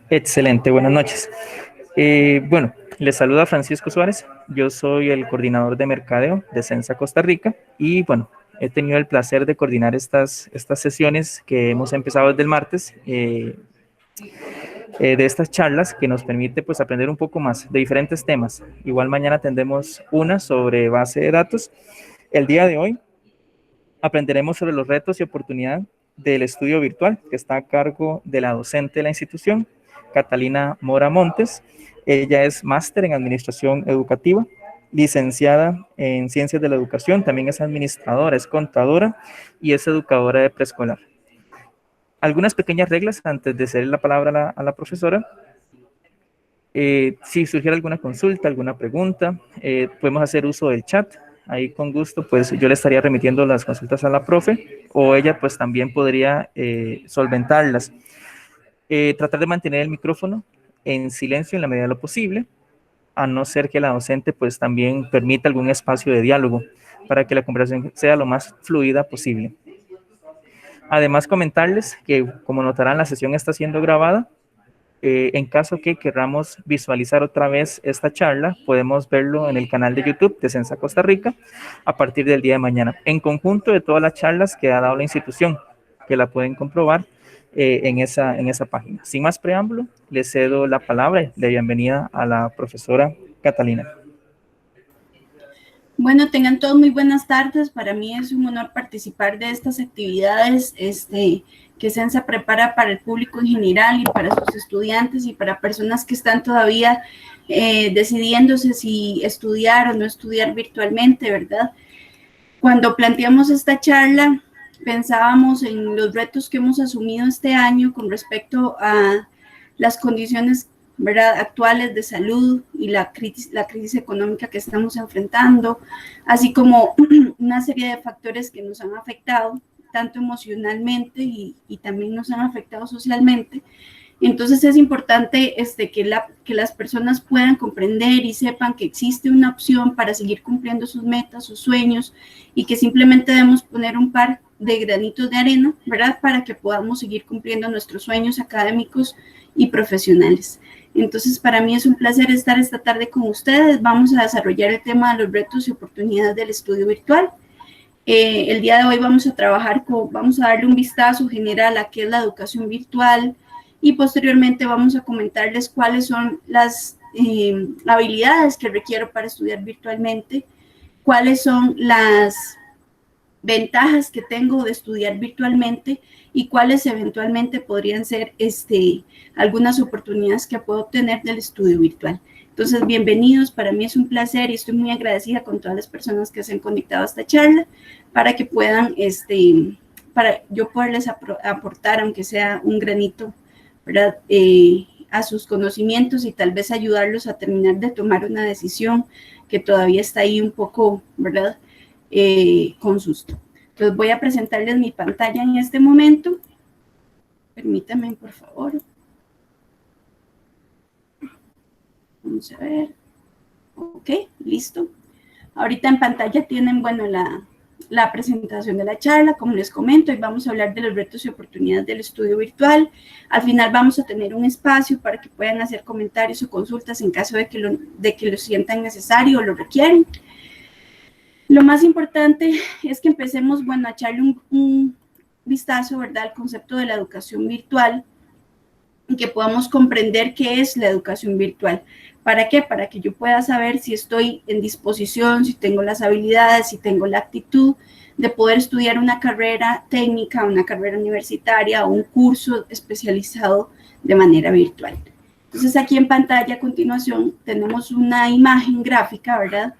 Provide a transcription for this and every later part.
Excelente, buenas noches. Bueno, les saluda Francisco Suárez. Yo soy el coordinador de mercadeo de Censa Costa Rica y bueno, he tenido el placer de coordinar estas sesiones que hemos empezado desde el martes, de estas charlas que nos permite pues aprender un poco más de diferentes temas. Igual mañana tendremos una sobre base de datos. El día de hoy aprenderemos sobre los retos y oportunidades del estudio virtual, que está a cargo de la docente de la institución, Catalina Mora Montes. Ella es máster en Administración Educativa, licenciada en Ciencias de la Educación, también es administradora, es contadora y es educadora de preescolar. Algunas pequeñas reglas antes de ceder la palabra a la profesora. Si surgiera alguna consulta, alguna pregunta, podemos hacer uso del chat. Ahí con gusto, pues yo le estaría remitiendo las consultas a la profe o ella pues también podría solventarlas. Tratar de mantener el micrófono en silencio en la medida de lo posible, a no ser que la docente pues también permita algún espacio de diálogo para que la conversación sea lo más fluida posible. Además, comentarles que, como notarán, la sesión está siendo grabada. En caso que queramos visualizar otra vez esta charla, podemos verlo en el canal de YouTube de Censa Costa Rica a partir del día de mañana, en conjunto de todas las charlas que ha dado la institución, que la pueden comprobar en esa página. Sin más preámbulo, le cedo la palabra de bienvenida a la profesora Catalina. Bueno, tengan todos muy buenas tardes. Para mí es un honor participar de estas actividades que Censa prepara para el público en general y para sus estudiantes y para personas que están todavía decidiéndose si estudiar o no estudiar virtualmente, ¿verdad? Cuando planteamos esta charla, pensábamos en los retos que hemos asumido este año con respecto a las condiciones, ¿verdad?, actuales de salud y la crisis económica que estamos enfrentando, así como una serie de factores que nos han afectado, tanto emocionalmente y también nos han afectado socialmente. Entonces es importante que las personas puedan comprender y sepan que existe una opción para seguir cumpliendo sus metas, sus sueños, y que simplemente debemos poner un par de granitos de arena, ¿verdad?, para que podamos seguir cumpliendo nuestros sueños académicos y profesionales. Entonces, para mí es un placer estar esta tarde con ustedes. Vamos a desarrollar el tema de los retos y oportunidades del estudio virtual. El día de hoy vamos a darle un vistazo general a qué es la educación virtual y posteriormente vamos a comentarles cuáles son las habilidades que requiero para estudiar virtualmente, cuáles son las ventajas que tengo de estudiar virtualmente y cuáles eventualmente podrían ser algunas oportunidades que puedo obtener del estudio virtual. Entonces, bienvenidos, para mí es un placer y estoy muy agradecida con todas las personas que se han conectado a esta charla para que puedan, para yo poderles aportar, aunque sea un granito, ¿verdad?, a sus conocimientos y tal vez ayudarlos a terminar de tomar una decisión que todavía está ahí un poco, ¿verdad?, con susto. Entonces voy a presentarles mi pantalla en este momento. Permítanme, por favor. Vamos a ver. Ok, listo. Ahorita en pantalla tienen, bueno, la presentación de la charla, como les comento, y vamos a hablar de los retos y oportunidades del estudio virtual. Al final vamos a tener un espacio para que puedan hacer comentarios o consultas en caso de que lo sientan necesario o lo requieren. Lo más importante es que empecemos, bueno, a echarle un vistazo, ¿verdad?, al concepto de la educación virtual y que podamos comprender qué es la educación virtual. ¿Para qué? Para que yo pueda saber si estoy en disposición, si tengo las habilidades, si tengo la actitud de poder estudiar una carrera técnica, una carrera universitaria o un curso especializado de manera virtual. Entonces, aquí en pantalla a continuación tenemos una imagen gráfica, ¿verdad?,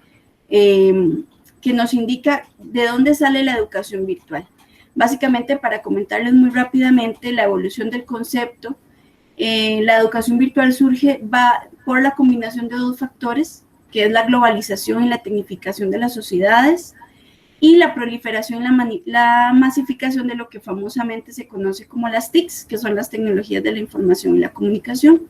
que nos indica de dónde sale la educación virtual. Básicamente, para comentarles muy rápidamente la evolución del concepto, la educación virtual va por la combinación de dos factores, que es la globalización y la tecnificación de las sociedades y la proliferación y la masificación de lo que famosamente se conoce como las TICs, que son las tecnologías de la información y la comunicación.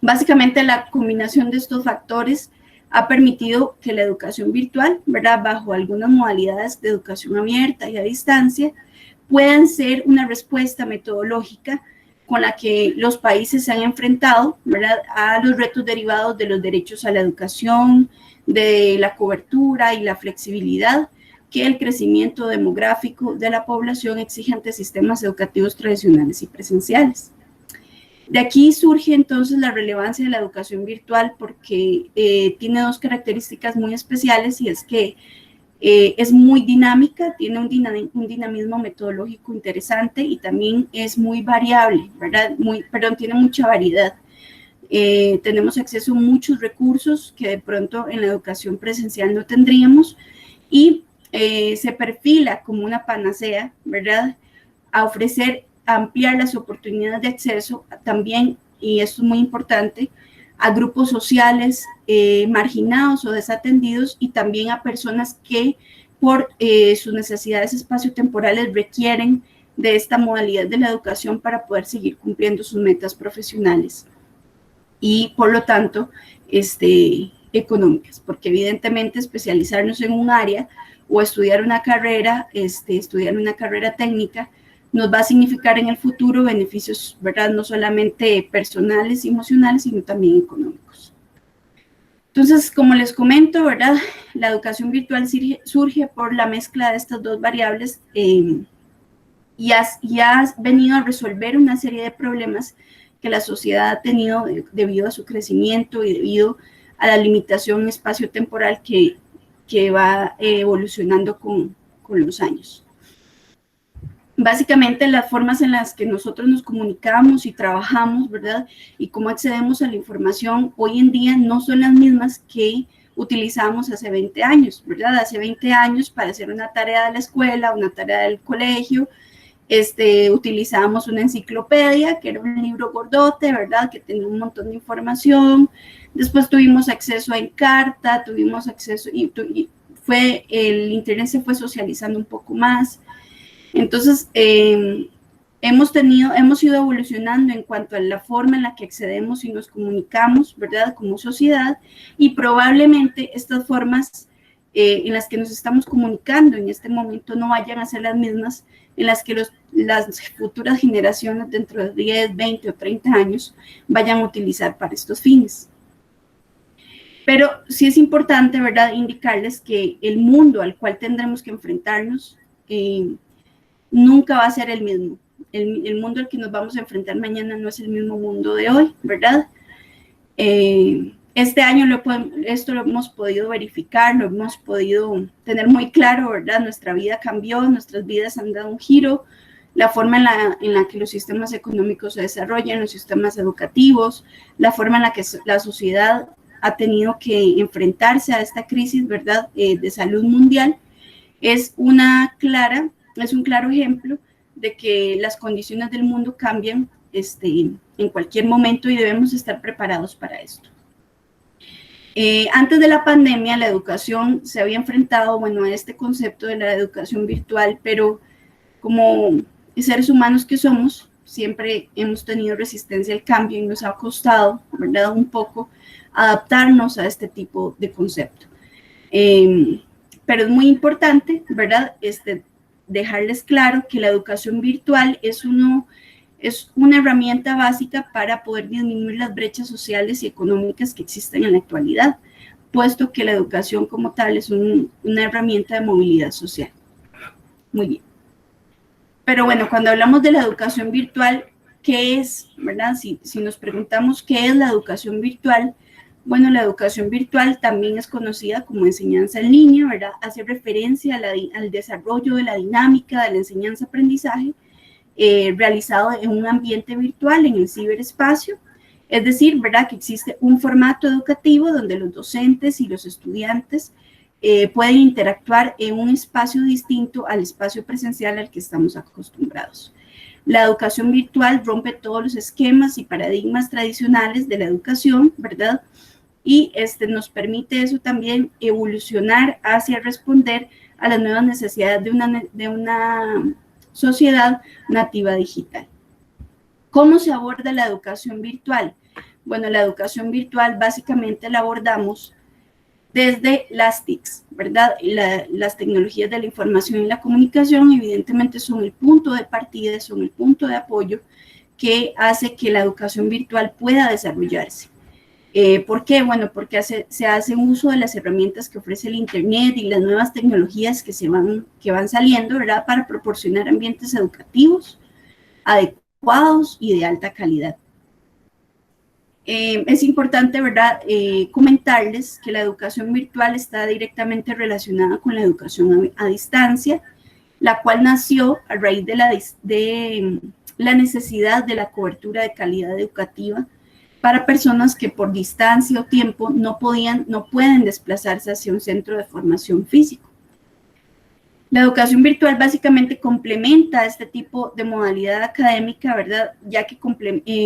Básicamente, la combinación de estos factores ha permitido que la educación virtual, ¿verdad?, bajo algunas modalidades de educación abierta y a distancia, puedan ser una respuesta metodológica con la que los países se han enfrentado, ¿verdad?, a los retos derivados de los derechos a la educación, de la cobertura y la flexibilidad que el crecimiento demográfico de la población exige ante sistemas educativos tradicionales y presenciales. De aquí surge entonces la relevancia de la educación virtual porque tiene dos características muy especiales, y es que es muy dinámica, tiene un dinamismo metodológico interesante y también es muy variable, ¿verdad? Tiene mucha variedad. Tenemos acceso a muchos recursos que de pronto en la educación presencial no tendríamos, y se perfila como una panacea, ¿verdad?, a ofrecer, a ampliar las oportunidades de acceso también, y esto es muy importante, a grupos sociales marginados o desatendidos, y también a personas que por sus necesidades espaciotemporales requieren de esta modalidad de la educación para poder seguir cumpliendo sus metas profesionales y por lo tanto económicas, porque evidentemente especializarnos en un área o estudiar una carrera técnica nos va a significar en el futuro beneficios, ¿verdad?, no solamente personales y emocionales, sino también económicos. Entonces, como les comento, ¿verdad?, la educación virtual surge por la mezcla de estas dos variables y ha venido a resolver una serie de problemas que la sociedad ha tenido debido a su crecimiento y debido a la limitación espaciotemporal que va evolucionando con los años. Básicamente, las formas en las que nosotros nos comunicamos y trabajamos, ¿verdad?, y cómo accedemos a la información hoy en día no son las mismas que utilizamos hace 20 años, ¿verdad? Hace 20 años, para hacer una tarea de la escuela, una tarea del colegio, utilizábamos una enciclopedia, que era un libro gordote, ¿verdad?, que tenía un montón de información. Después tuvimos acceso a Encarta, tuvimos acceso, el internet se fue socializando un poco más. Entonces, hemos ido evolucionando en cuanto a la forma en la que accedemos y nos comunicamos, ¿verdad?, como sociedad, y probablemente estas formas en las que nos estamos comunicando en este momento no vayan a ser las mismas en las que las futuras generaciones dentro de 10, 20 o 30 años vayan a utilizar para estos fines. Pero sí es importante, ¿verdad?, indicarles que el mundo al cual tendremos que enfrentarnos nunca va a ser el mismo. El mundo al que nos vamos a enfrentar mañana no es el mismo mundo de hoy, ¿verdad? Este año esto lo hemos podido verificar, lo hemos podido tener muy claro, ¿verdad? Nuestra vida cambió, nuestras vidas han dado un giro, la forma en la que los sistemas económicos se desarrollan, los sistemas educativos, la forma en la que la sociedad ha tenido que enfrentarse a esta crisis, ¿verdad?, de salud mundial, es un claro ejemplo de que las condiciones del mundo cambian en cualquier momento y debemos estar preparados para esto. Antes de la pandemia, la educación se había enfrentado, a este concepto de la educación virtual, pero como seres humanos que somos, siempre hemos tenido resistencia al cambio y nos ha costado, ¿verdad?, un poco adaptarnos a este tipo de concepto. Pero es muy importante, ¿verdad?, dejarles claro que la educación virtual es una herramienta básica para poder disminuir las brechas sociales y económicas que existen en la actualidad, puesto que la educación como tal es una herramienta de movilidad social. Muy bien. Pero bueno, cuando hablamos de la educación virtual, ¿qué es, verdad? Si nos preguntamos qué es la educación virtual, bueno, la educación virtual también es conocida como enseñanza en línea, ¿verdad? Hace referencia al desarrollo de la dinámica de la enseñanza-aprendizaje realizado en un ambiente virtual, en el ciberespacio. Es decir, ¿verdad?, que existe un formato educativo donde los docentes y los estudiantes pueden interactuar en un espacio distinto al espacio presencial al que estamos acostumbrados. La educación virtual rompe todos los esquemas y paradigmas tradicionales de la educación, ¿verdad?, y nos permite eso también evolucionar hacia responder a las nuevas necesidades de una sociedad nativa digital. ¿Cómo se aborda la educación virtual? Bueno, la educación virtual básicamente la abordamos desde las TICs, ¿verdad? Las tecnologías de la información y la comunicación evidentemente son el punto de partida, son el punto de apoyo que hace que la educación virtual pueda desarrollarse. ¿Por qué? Bueno, porque se hace uso de las herramientas que ofrece el Internet y las nuevas tecnologías que van saliendo, ¿verdad? Para proporcionar ambientes educativos adecuados y de alta calidad. Es importante, ¿verdad?, comentarles que la educación virtual está directamente relacionada con la educación a distancia, la cual nació a raíz de la necesidad de la cobertura de calidad educativa para personas que por distancia o tiempo no pueden desplazarse hacia un centro de formación físico. La educación virtual básicamente complementa este tipo de modalidad académica, ¿verdad?, ya que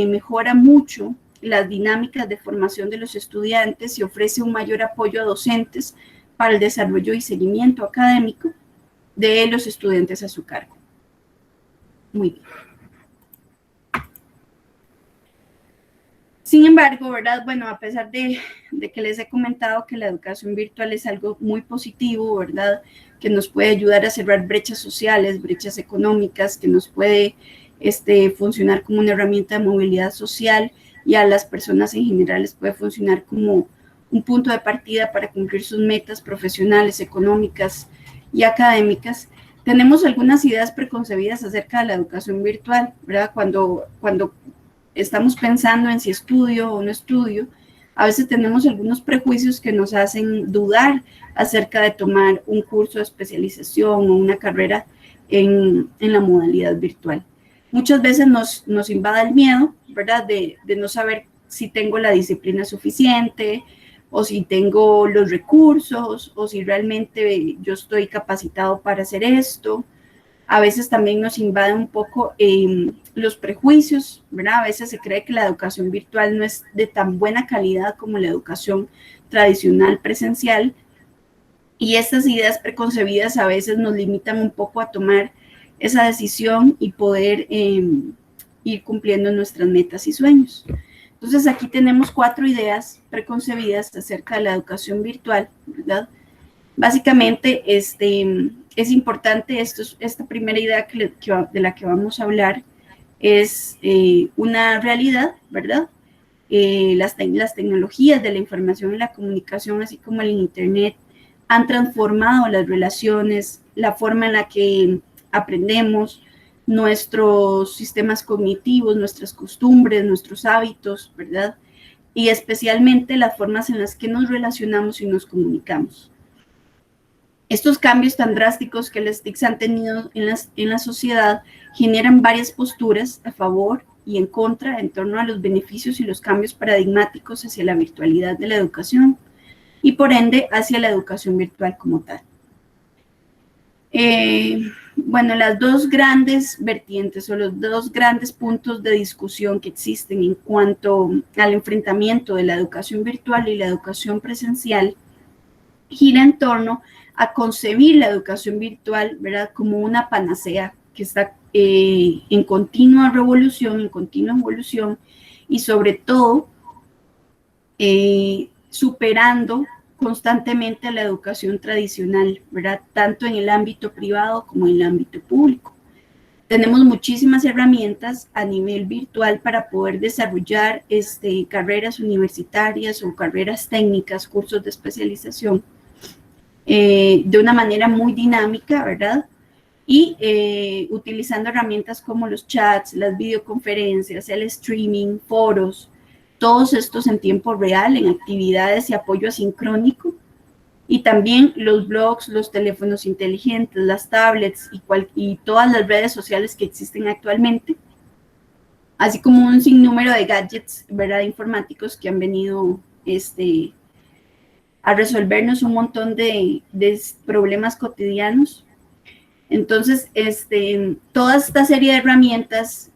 mejora mucho las dinámicas de formación de los estudiantes y ofrece un mayor apoyo a docentes para el desarrollo y seguimiento académico de los estudiantes a su cargo. Muy bien. Sin embargo, ¿verdad? Bueno, a pesar de que les he comentado que la educación virtual es algo muy positivo, ¿verdad?, que nos puede ayudar a cerrar brechas sociales, brechas económicas, que nos puede funcionar como una herramienta de movilidad social y a las personas en general les puede funcionar como un punto de partida para cumplir sus metas profesionales, económicas y académicas. Tenemos algunas ideas preconcebidas acerca de la educación virtual, ¿verdad? Cuando estamos pensando en si estudio o no estudio, a veces tenemos algunos prejuicios que nos hacen dudar acerca de tomar un curso de especialización o una carrera en la modalidad virtual. Muchas veces nos invade el miedo, ¿verdad?, de no saber si tengo la disciplina suficiente o si tengo los recursos o si realmente yo estoy capacitado para hacer esto. A veces también nos invaden un poco los prejuicios, ¿verdad? A veces se cree que la educación virtual no es de tan buena calidad como la educación tradicional presencial, y estas ideas preconcebidas a veces nos limitan un poco a tomar esa decisión y poder ir cumpliendo nuestras metas y sueños. Entonces aquí tenemos 4 ideas preconcebidas acerca de la educación virtual, ¿verdad? Básicamente, es importante, esta primera idea de la que vamos a hablar es una realidad, ¿verdad? Las tecnologías de la información y la comunicación, así como el Internet, han transformado las relaciones, la forma en la que aprendemos, nuestros sistemas cognitivos, nuestras costumbres, nuestros hábitos, ¿verdad? Y especialmente las formas en las que nos relacionamos y nos comunicamos. Estos cambios tan drásticos que las TICs han tenido en la sociedad generan varias posturas a favor y en contra en torno a los beneficios y los cambios paradigmáticos hacia la virtualidad de la educación y por ende hacia la educación virtual como tal. Bueno, las 2 grandes vertientes o los 2 grandes puntos de discusión que existen en cuanto al enfrentamiento de la educación virtual y la educación presencial gira en torno a concebir la educación virtual, ¿verdad?, como una panacea que está en continua revolución, en continua evolución y sobre todo superando constantemente a la educación tradicional, ¿verdad?, tanto en el ámbito privado como en el ámbito público. Tenemos muchísimas herramientas a nivel virtual para poder desarrollar carreras universitarias o carreras técnicas, cursos de especialización, de una manera muy dinámica, ¿verdad? Y utilizando herramientas como los chats, las videoconferencias, el streaming, foros, todos estos en tiempo real, en actividades y apoyo asincrónico, y también los blogs, los teléfonos inteligentes, las tablets y todas las redes sociales que existen actualmente, así como un sinnúmero de gadgets, ¿verdad?, informáticos que han venido a resolvernos un montón de problemas cotidianos. Entonces, toda esta serie de herramientas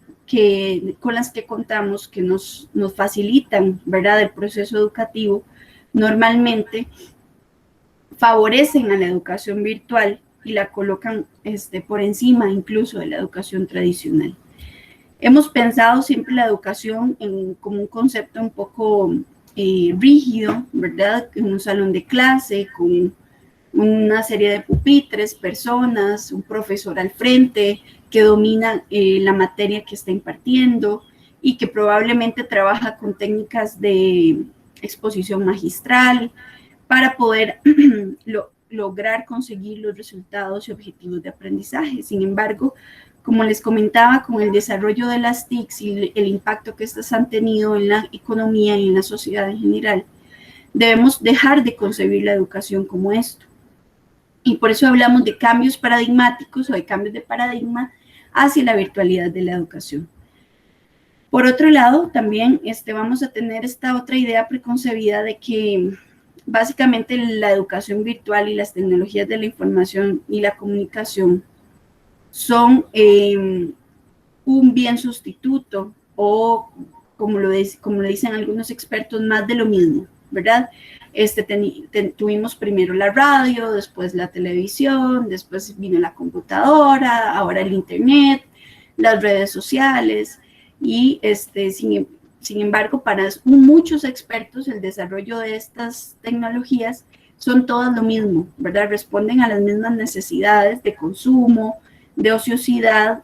con las que contamos, que nos facilitan, ¿verdad?, el proceso educativo, normalmente favorecen a la educación virtual y la colocan por encima incluso de la educación tradicional. Hemos pensado siempre la educación como un concepto un poco rígido, ¿verdad? En un salón de clase con una serie de pupitres, personas, un profesor al frente que domina la materia que está impartiendo y que probablemente trabaja con técnicas de exposición magistral para poder lograr conseguir los resultados y objetivos de aprendizaje. Sin embargo, como les comentaba, con el desarrollo de las TICs y el impacto que estas han tenido en la economía y en la sociedad en general, debemos dejar de concebir la educación como esto. Y por eso hablamos de cambios paradigmáticos o de cambios de paradigma hacia la virtualidad de la educación. Por otro lado, también vamos a tener esta otra idea preconcebida de que básicamente la educación virtual y las tecnologías de la información y la comunicación son un bien sustituto o, como lo dicen algunos expertos, más de lo mismo, ¿verdad? Tuvimos primero la radio, después la televisión, después vino la computadora, ahora el internet, las redes sociales y sin embargo, para muchos expertos el desarrollo de estas tecnologías son todas lo mismo, ¿verdad? Responden a las mismas necesidades de consumo, de ociosidad,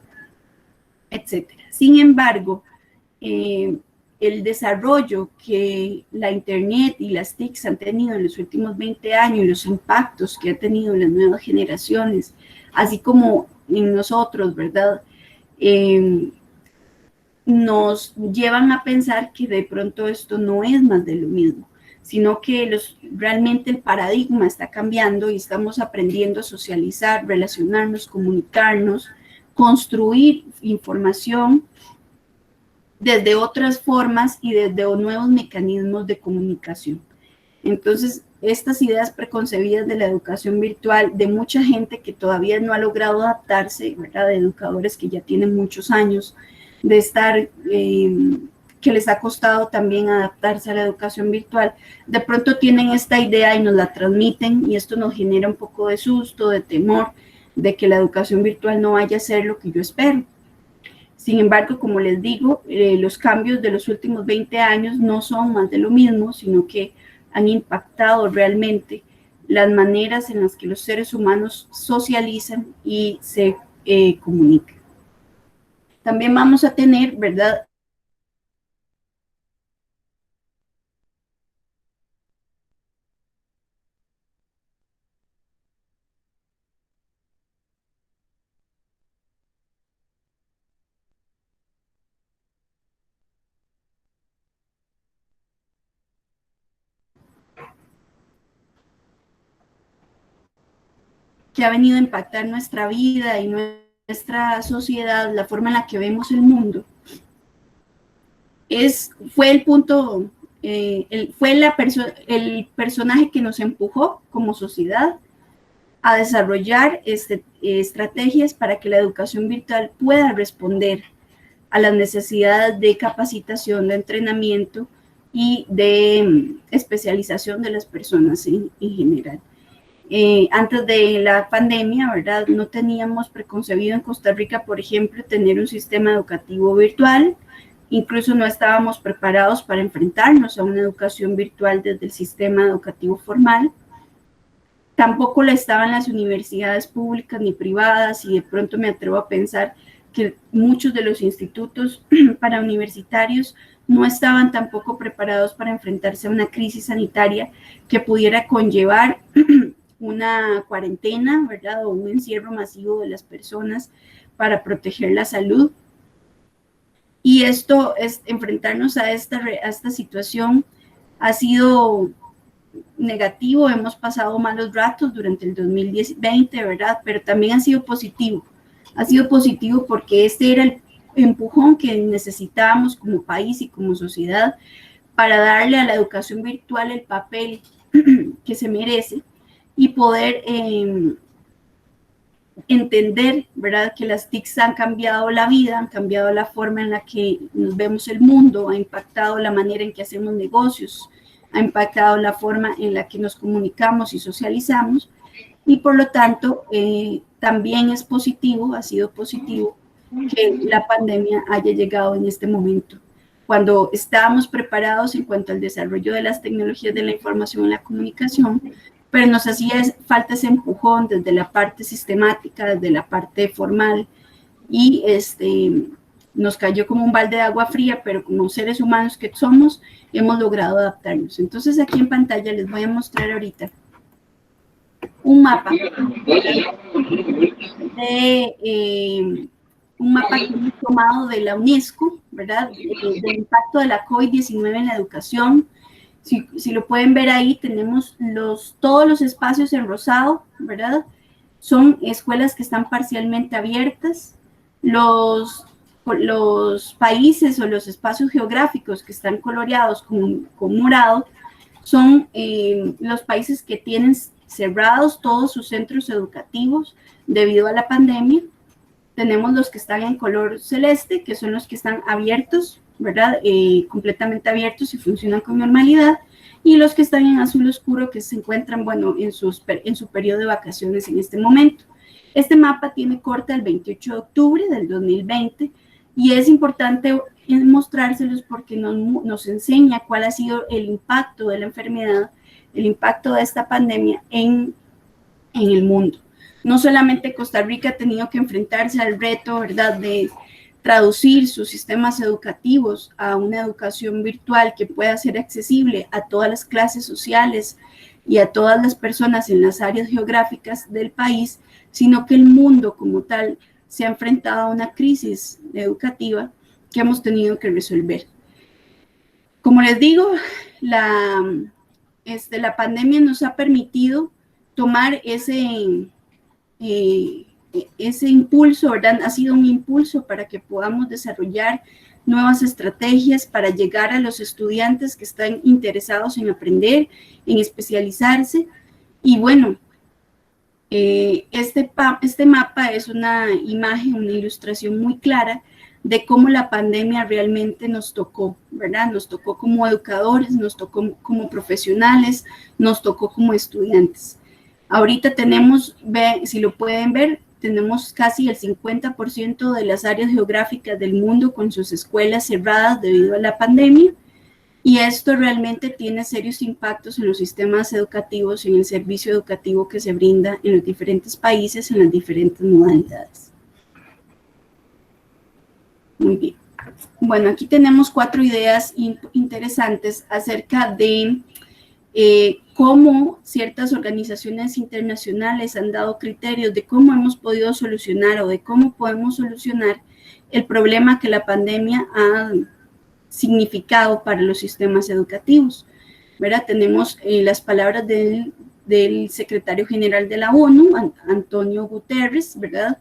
etcétera. Sin embargo, el desarrollo que la Internet y las TICs han tenido en los últimos 20 años y los impactos que ha tenido en las nuevas generaciones, así como en nosotros, ¿verdad? Nos llevan a pensar que de pronto esto no es más de lo mismo, sino que realmente el paradigma está cambiando y estamos aprendiendo a socializar, relacionarnos, comunicarnos, construir información desde otras formas y desde nuevos mecanismos de comunicación. Entonces, estas ideas preconcebidas de la educación virtual, de mucha gente que todavía no ha logrado adaptarse, ¿verdad? De educadores que ya tienen muchos años, de estar, que les ha costado también adaptarse a la educación virtual, de pronto tienen esta idea y nos la transmiten y esto nos genera un poco de susto, de temor, de que la educación virtual no vaya a ser lo que yo espero. Sin embargo, como les digo, los cambios de los últimos 20 años no son más de lo mismo, sino que han impactado realmente las maneras en las que los seres humanos socializan y se comunican. También vamos a tener, ¿verdad? Que ha venido a impactar nuestra vida y nuestra sociedad, la forma en la que vemos el mundo, fue el punto, fue el personaje que nos empujó como sociedad a desarrollar estrategias para que la educación virtual pueda responder a las necesidades de capacitación, de entrenamiento y de especialización de las personas en general. Antes de la pandemia, ¿verdad? No teníamos preconcebido en Costa Rica, por ejemplo, tener un sistema educativo virtual. Incluso no estábamos preparados para enfrentarnos a una educación virtual desde el sistema educativo formal. Tampoco la estaban las universidades públicas ni privadas y de pronto me atrevo a pensar que muchos de los institutos para universitarios no estaban tampoco preparados para enfrentarse a una crisis sanitaria que pudiera conllevar una cuarentena, ¿verdad? O un encierro masivo de las personas para proteger la salud. Y esto, enfrentarnos a esta situación ha sido negativo, hemos pasado malos ratos durante el 2020, ¿verdad? Pero también ha sido positivo porque este era el empujón que necesitábamos como país y como sociedad para darle a la educación virtual el papel que se merece y poder entender, ¿verdad? Que las TICs han cambiado la vida, han cambiado la forma en la que nos vemos el mundo, ha impactado la manera en que hacemos negocios, ha impactado la forma en la que nos comunicamos y socializamos y por lo tanto también es positivo, ha sido positivo que la pandemia haya llegado en este momento, cuando estábamos preparados en cuanto al desarrollo de las tecnologías de la información y la comunicación, pero nos hacía falta ese empujón desde la parte sistemática, desde la parte formal, y nos cayó como un balde de agua fría, pero como seres humanos que somos, hemos logrado adaptarnos. Entonces aquí en pantalla les voy a mostrar ahorita un mapa que hemos tomado de la UNESCO, ¿verdad? Del impacto de la COVID-19 en la educación. Si lo pueden ver ahí, tenemos todos los espacios en rosado, ¿verdad? Son escuelas que están parcialmente abiertas. Los países o los espacios geográficos que están coloreados con morado son los países que tienen cerrados todos sus centros educativos debido a la pandemia. Tenemos los que están en color celeste, que son los que están abiertos, ¿verdad? Completamente abiertos y funcionan con normalidad. Y los que están en azul oscuro, que se encuentran, bueno, en su periodo de vacaciones en este momento. Este mapa tiene corte el 28 de octubre del 2020 y es importante mostrárselos porque nos enseña cuál ha sido el impacto de la enfermedad, el impacto de esta pandemia en el mundo. No solamente Costa Rica ha tenido que enfrentarse al reto, ¿verdad?, de traducir sus sistemas educativos a una educación virtual que pueda ser accesible a todas las clases sociales y a todas las personas en las áreas geográficas del país, sino que el mundo como tal se ha enfrentado a una crisis educativa que hemos tenido que resolver. Como les digo, la pandemia nos ha permitido tomar ese impulso, ¿verdad? Ha sido un impulso para que podamos desarrollar nuevas estrategias para llegar a los estudiantes que están interesados en aprender, en especializarse. Y bueno, este mapa es una imagen, una ilustración muy clara de cómo la pandemia realmente nos tocó, ¿verdad? Nos tocó como educadores, nos tocó como profesionales, nos tocó como estudiantes. Ahorita tenemos, si lo pueden ver, tenemos casi el 50% de las áreas geográficas del mundo con sus escuelas cerradas debido a la pandemia, y esto realmente tiene serios impactos en los sistemas educativos y en el servicio educativo que se brinda en los diferentes países, en las diferentes modalidades. Muy bien. Bueno, aquí tenemos 4 ideas interesantes acerca de cómo ciertas organizaciones internacionales han dado criterios de cómo hemos podido solucionar o de cómo podemos solucionar el problema que la pandemia ha significado para los sistemas educativos, ¿verdad? Tenemos las palabras del secretario general de la ONU, Antonio Guterres, ¿verdad?,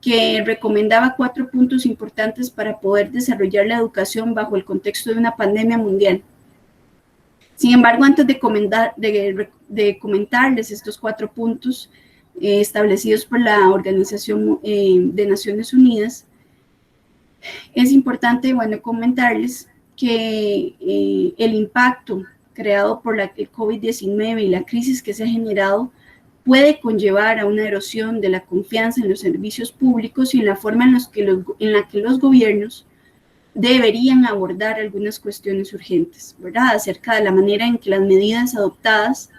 que recomendaba 4 puntos importantes para poder desarrollar la educación bajo el contexto de una pandemia mundial. Sin embargo, antes de comentarles estos 4 puntos establecidos por la Organización de Naciones Unidas, es importante, bueno, comentarles que el impacto creado por la COVID-19 y la crisis que se ha generado puede conllevar a una erosión de la confianza en los servicios públicos y en la forma en la que los gobiernos deberían abordar algunas cuestiones urgentes, ¿verdad?, acerca de la manera en que las medidas adoptadas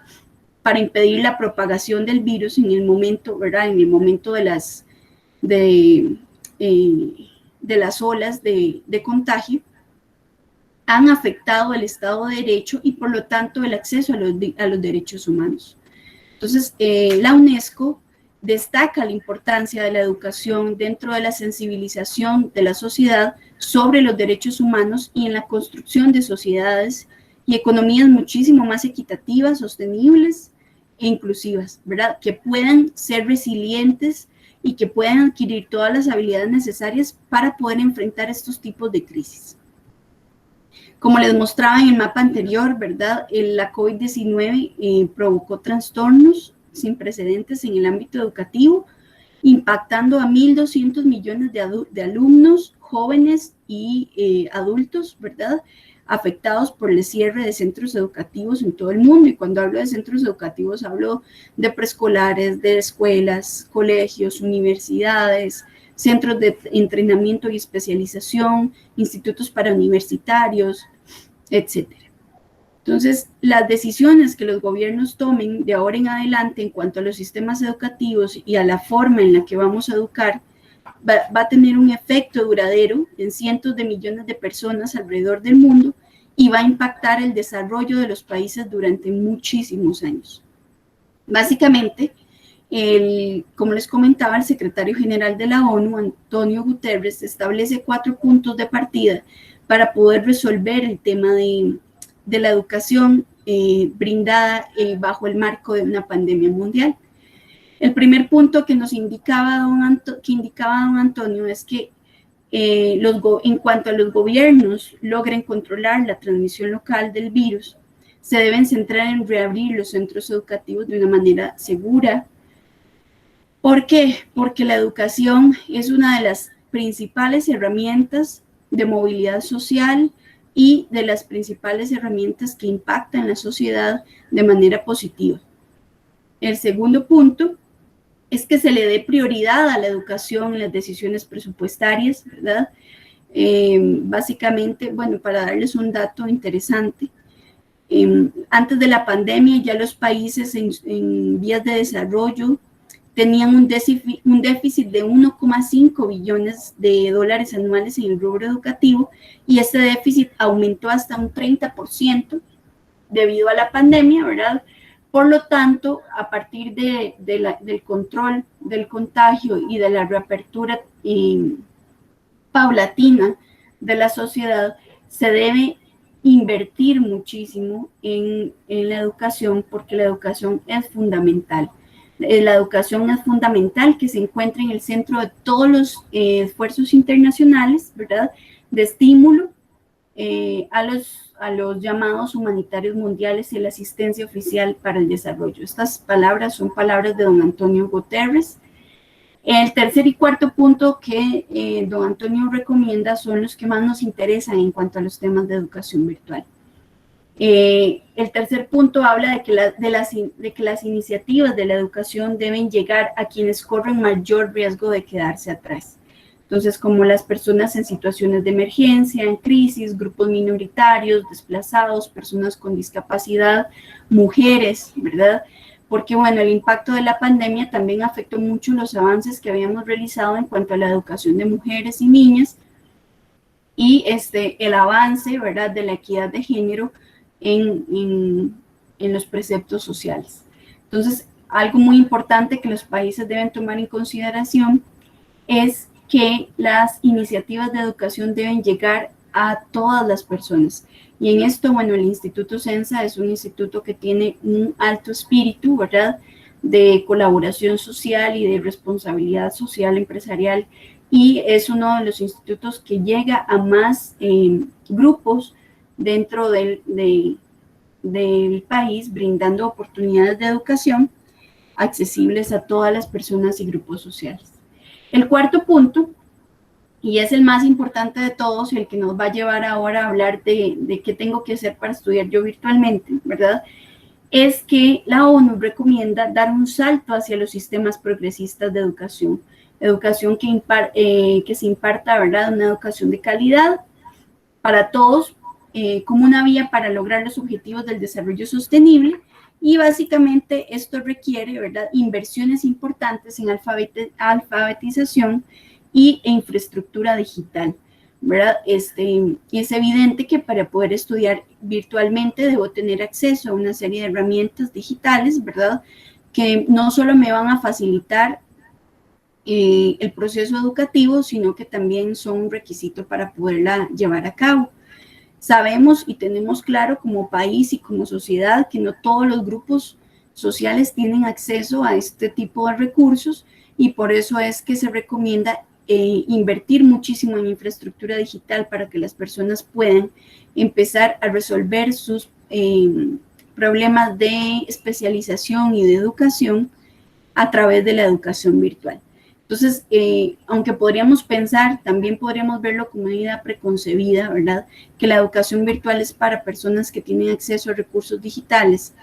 para impedir la propagación del virus en el momento, ¿verdad?, en el momento de las olas de contagio, han afectado el Estado de Derecho y por lo tanto el acceso a los derechos humanos. Entonces, la UNESCO destaca la importancia de la educación dentro de la sensibilización de la sociedad sobre los derechos humanos y en la construcción de sociedades y economías muchísimo más equitativas, sostenibles e inclusivas, ¿verdad?, que puedan ser resilientes y que puedan adquirir todas las habilidades necesarias para poder enfrentar estos tipos de crisis. Como les mostraba en el mapa anterior, ¿verdad?, la COVID-19 provocó trastornos sin precedentes en el ámbito educativo, impactando a 1.200 millones de alumnos, jóvenes y adultos, ¿verdad?, afectados por el cierre de centros educativos en todo el mundo. Y cuando hablo de centros educativos, hablo de preescolares, de escuelas, colegios, universidades, centros de entrenamiento y especialización, institutos para universitarios, etcétera. Entonces, las decisiones que los gobiernos tomen de ahora en adelante en cuanto a los sistemas educativos y a la forma en la que vamos a educar, va a tener un efecto duradero en cientos de millones de personas alrededor del mundo y va a impactar el desarrollo de los países durante muchísimos años. Básicamente, como les comentaba, el secretario general de la ONU, Antonio Guterres, establece 4 puntos de partida para poder resolver el tema de la educación brindada bajo el marco de una pandemia mundial. El primer punto que nos indicaba don Antonio es que en cuanto a los gobiernos logren controlar la transmisión local del virus, se deben centrar en reabrir los centros educativos de una manera segura. ¿Por qué? Porque la educación es una de las principales herramientas de movilidad social y de las principales herramientas que impactan la sociedad de manera positiva. El segundo punto es que se le dé prioridad a la educación en las decisiones presupuestarias, ¿verdad? Básicamente, bueno, para darles un dato interesante, antes de la pandemia ya los países en vías de desarrollo tenían un déficit de 1,5 billones de dólares anuales en el rubro educativo y este déficit aumentó hasta un 30% debido a la pandemia, ¿verdad? Por lo tanto, a partir del control del contagio y de la reapertura paulatina de la sociedad, se debe invertir muchísimo en la educación porque la educación es fundamental. La educación es fundamental que se encuentre en el centro de todos los esfuerzos internacionales, ¿verdad? De estímulo a los llamados humanitarios mundiales y la asistencia oficial para el desarrollo. Estas palabras son palabras de don Antonio Guterres. El tercer y cuarto punto que don Antonio recomienda son los que más nos interesan en cuanto a los temas de educación virtual. El tercer punto habla de que las iniciativas de la educación deben llegar a quienes corren mayor riesgo de quedarse atrás. Entonces, como las personas en situaciones de emergencia, en crisis, grupos minoritarios, desplazados, personas con discapacidad, mujeres, ¿verdad? Porque, bueno, el impacto de la pandemia también afectó mucho los avances que habíamos realizado en cuanto a la educación de mujeres y niñas y el avance, ¿verdad?, de la equidad de género en los preceptos sociales. Entonces, algo muy importante que los países deben tomar en consideración es que las iniciativas de educación deben llegar a todas las personas. Y en esto, bueno, el Instituto CENSA es un instituto que tiene un alto espíritu, ¿verdad?, de colaboración social y de responsabilidad social empresarial, y es uno de los institutos que llega a más grupos dentro del país, brindando oportunidades de educación accesibles a todas las personas y grupos sociales. El cuarto punto, y es el más importante de todos y el que nos va a llevar ahora a hablar de qué tengo que hacer para estudiar yo virtualmente, ¿verdad?, es que la ONU recomienda dar un salto hacia los sistemas progresistas de educación que se imparta, ¿verdad?, una educación de calidad para todos, como una vía para lograr los objetivos del desarrollo sostenible, y básicamente esto requiere, ¿verdad?, inversiones importantes en alfabetización e infraestructura digital, ¿verdad? Es evidente que para poder estudiar virtualmente debo tener acceso a una serie de herramientas digitales, ¿verdad?, que no solo me van a facilitar el proceso educativo, sino que también son un requisito para poderla llevar a cabo. Sabemos y tenemos claro como país y como sociedad que no todos los grupos sociales tienen acceso a este tipo de recursos y por eso es que se recomienda invertir muchísimo en infraestructura digital para que las personas puedan empezar a resolver sus problemas de especialización y de educación a través de la educación virtual. Entonces, aunque podríamos pensar, también podríamos verlo como una idea preconcebida, ¿verdad?, que la educación virtual es para personas que tienen acceso a recursos digitales,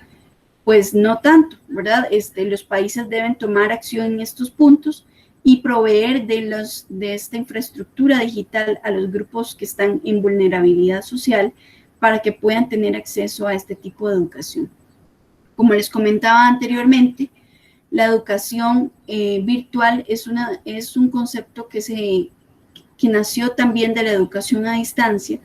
pues no tanto, ¿verdad? Los países deben tomar acción en estos puntos y proveer de esta infraestructura digital a los grupos que están en vulnerabilidad social para que puedan tener acceso a este tipo de educación. Como les comentaba anteriormente, la educación virtual es un concepto que nació también de la educación a distancia,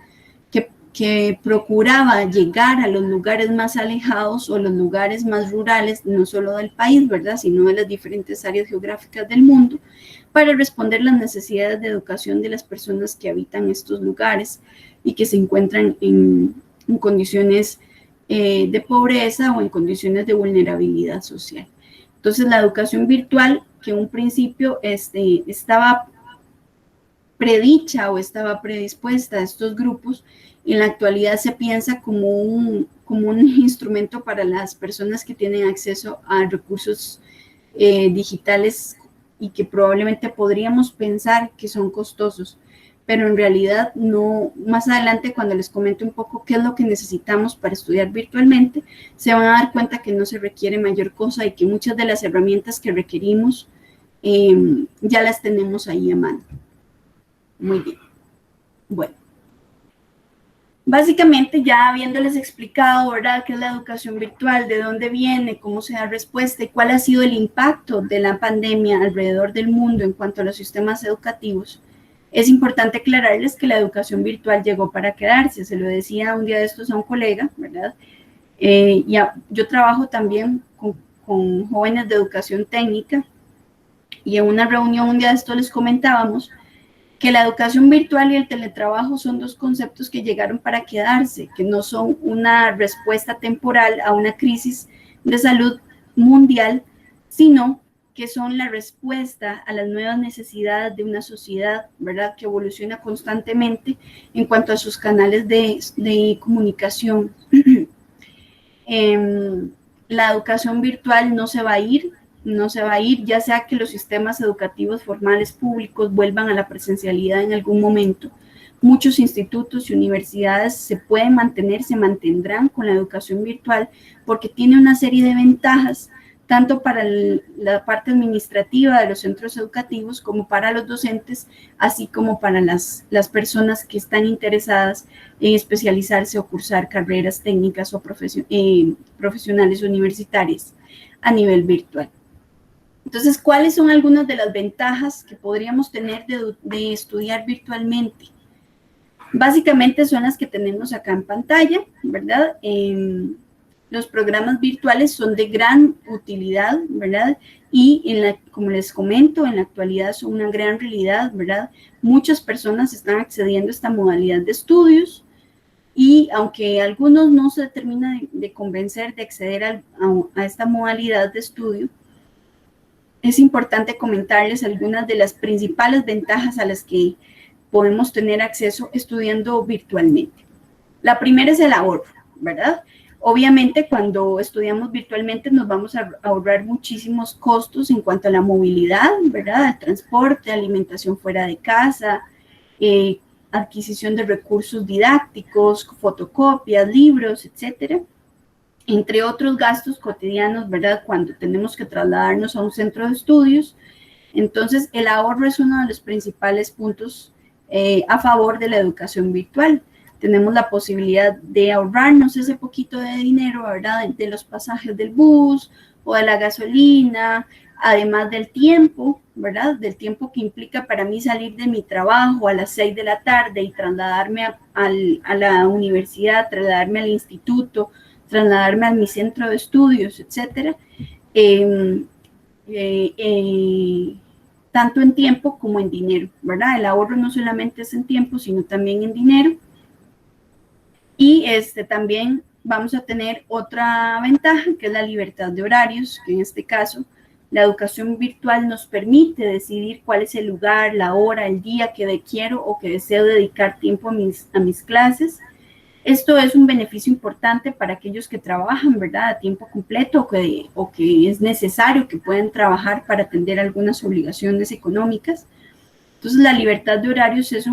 que procuraba llegar a los lugares más alejados o los lugares más rurales, no solo del país, ¿verdad?, sino de las diferentes áreas geográficas del mundo, para responder las necesidades de educación de las personas que habitan estos lugares y que se encuentran en condiciones de pobreza o en condiciones de vulnerabilidad social. Entonces, la educación virtual, que en un principio estaba predicha o estaba predispuesta a estos grupos, en la actualidad se piensa como un instrumento para las personas que tienen acceso a recursos digitales y que probablemente podríamos pensar que son costosos, pero en realidad no. Más adelante, cuando les comento un poco qué es lo que necesitamos para estudiar virtualmente, se van a dar cuenta que no se requiere mayor cosa y que muchas de las herramientas que requerimos ya las tenemos ahí a mano. Muy bien. Bueno. Básicamente, ya habiéndoles explicado, ¿verdad?, qué es la educación virtual, de dónde viene, cómo se da respuesta y cuál ha sido el impacto de la pandemia alrededor del mundo en cuanto a los sistemas educativos, es importante aclararles que la educación virtual llegó para quedarse. Se lo decía un día de estos a un colega, ¿verdad? Yo trabajo también con jóvenes de educación técnica y en una reunión un día de estos les comentábamos que la educación virtual y el teletrabajo son dos conceptos que llegaron para quedarse, que no son una respuesta temporal a una crisis de salud mundial, sino que son la respuesta a las nuevas necesidades de una sociedad, ¿verdad?, que evoluciona constantemente en cuanto a sus canales de comunicación. La educación virtual no se va a ir, ya sea que los sistemas educativos formales públicos vuelvan a la presencialidad en algún momento. Muchos institutos y universidades se mantendrán con la educación virtual porque tiene una serie de ventajas, tanto para la parte administrativa de los centros educativos como para los docentes, así como para las personas que están interesadas en especializarse o cursar carreras técnicas o profesionales universitarias a nivel virtual. Entonces, ¿cuáles son algunas de las ventajas que podríamos tener de estudiar virtualmente? Básicamente son las que tenemos acá en pantalla, ¿verdad? Los programas virtuales son de gran utilidad, ¿verdad? Y como les comento, en la actualidad son una gran realidad, ¿verdad? Muchas personas están accediendo a esta modalidad de estudios y aunque algunos no se terminan de convencer de acceder a esta modalidad de estudio, es importante comentarles algunas de las principales ventajas a las que podemos tener acceso estudiando virtualmente. La primera es el ahorro, ¿verdad? Obviamente, cuando estudiamos virtualmente nos vamos a ahorrar muchísimos costos en cuanto a la movilidad, ¿verdad? El transporte, alimentación fuera de casa, adquisición de recursos didácticos, fotocopias, libros, etcétera, entre otros gastos cotidianos, ¿verdad?, cuando tenemos que trasladarnos a un centro de estudios. Entonces, el ahorro es uno de los principales puntos a favor de la educación virtual. Tenemos la posibilidad de ahorrarnos ese poquito de dinero, ¿verdad?, de los pasajes del bus o de la gasolina, además del tiempo, ¿verdad?, del tiempo que implica para mí salir de mi trabajo a las 6 de la tarde y trasladarme a la universidad, trasladarme al instituto, trasladarme a mi centro de estudios, etcétera, tanto en tiempo como en dinero, ¿verdad? El ahorro no solamente es en tiempo, sino también en dinero. Y también vamos a tener otra ventaja, que es la libertad de horarios, que en este caso la educación virtual nos permite decidir cuál es el lugar, la hora, el día que quiero o que deseo dedicar tiempo a mis clases. Esto es un beneficio importante para aquellos que trabajan, ¿verdad?, a tiempo completo o que es necesario que puedan trabajar para atender algunas obligaciones económicas. Entonces, la libertad de horarios es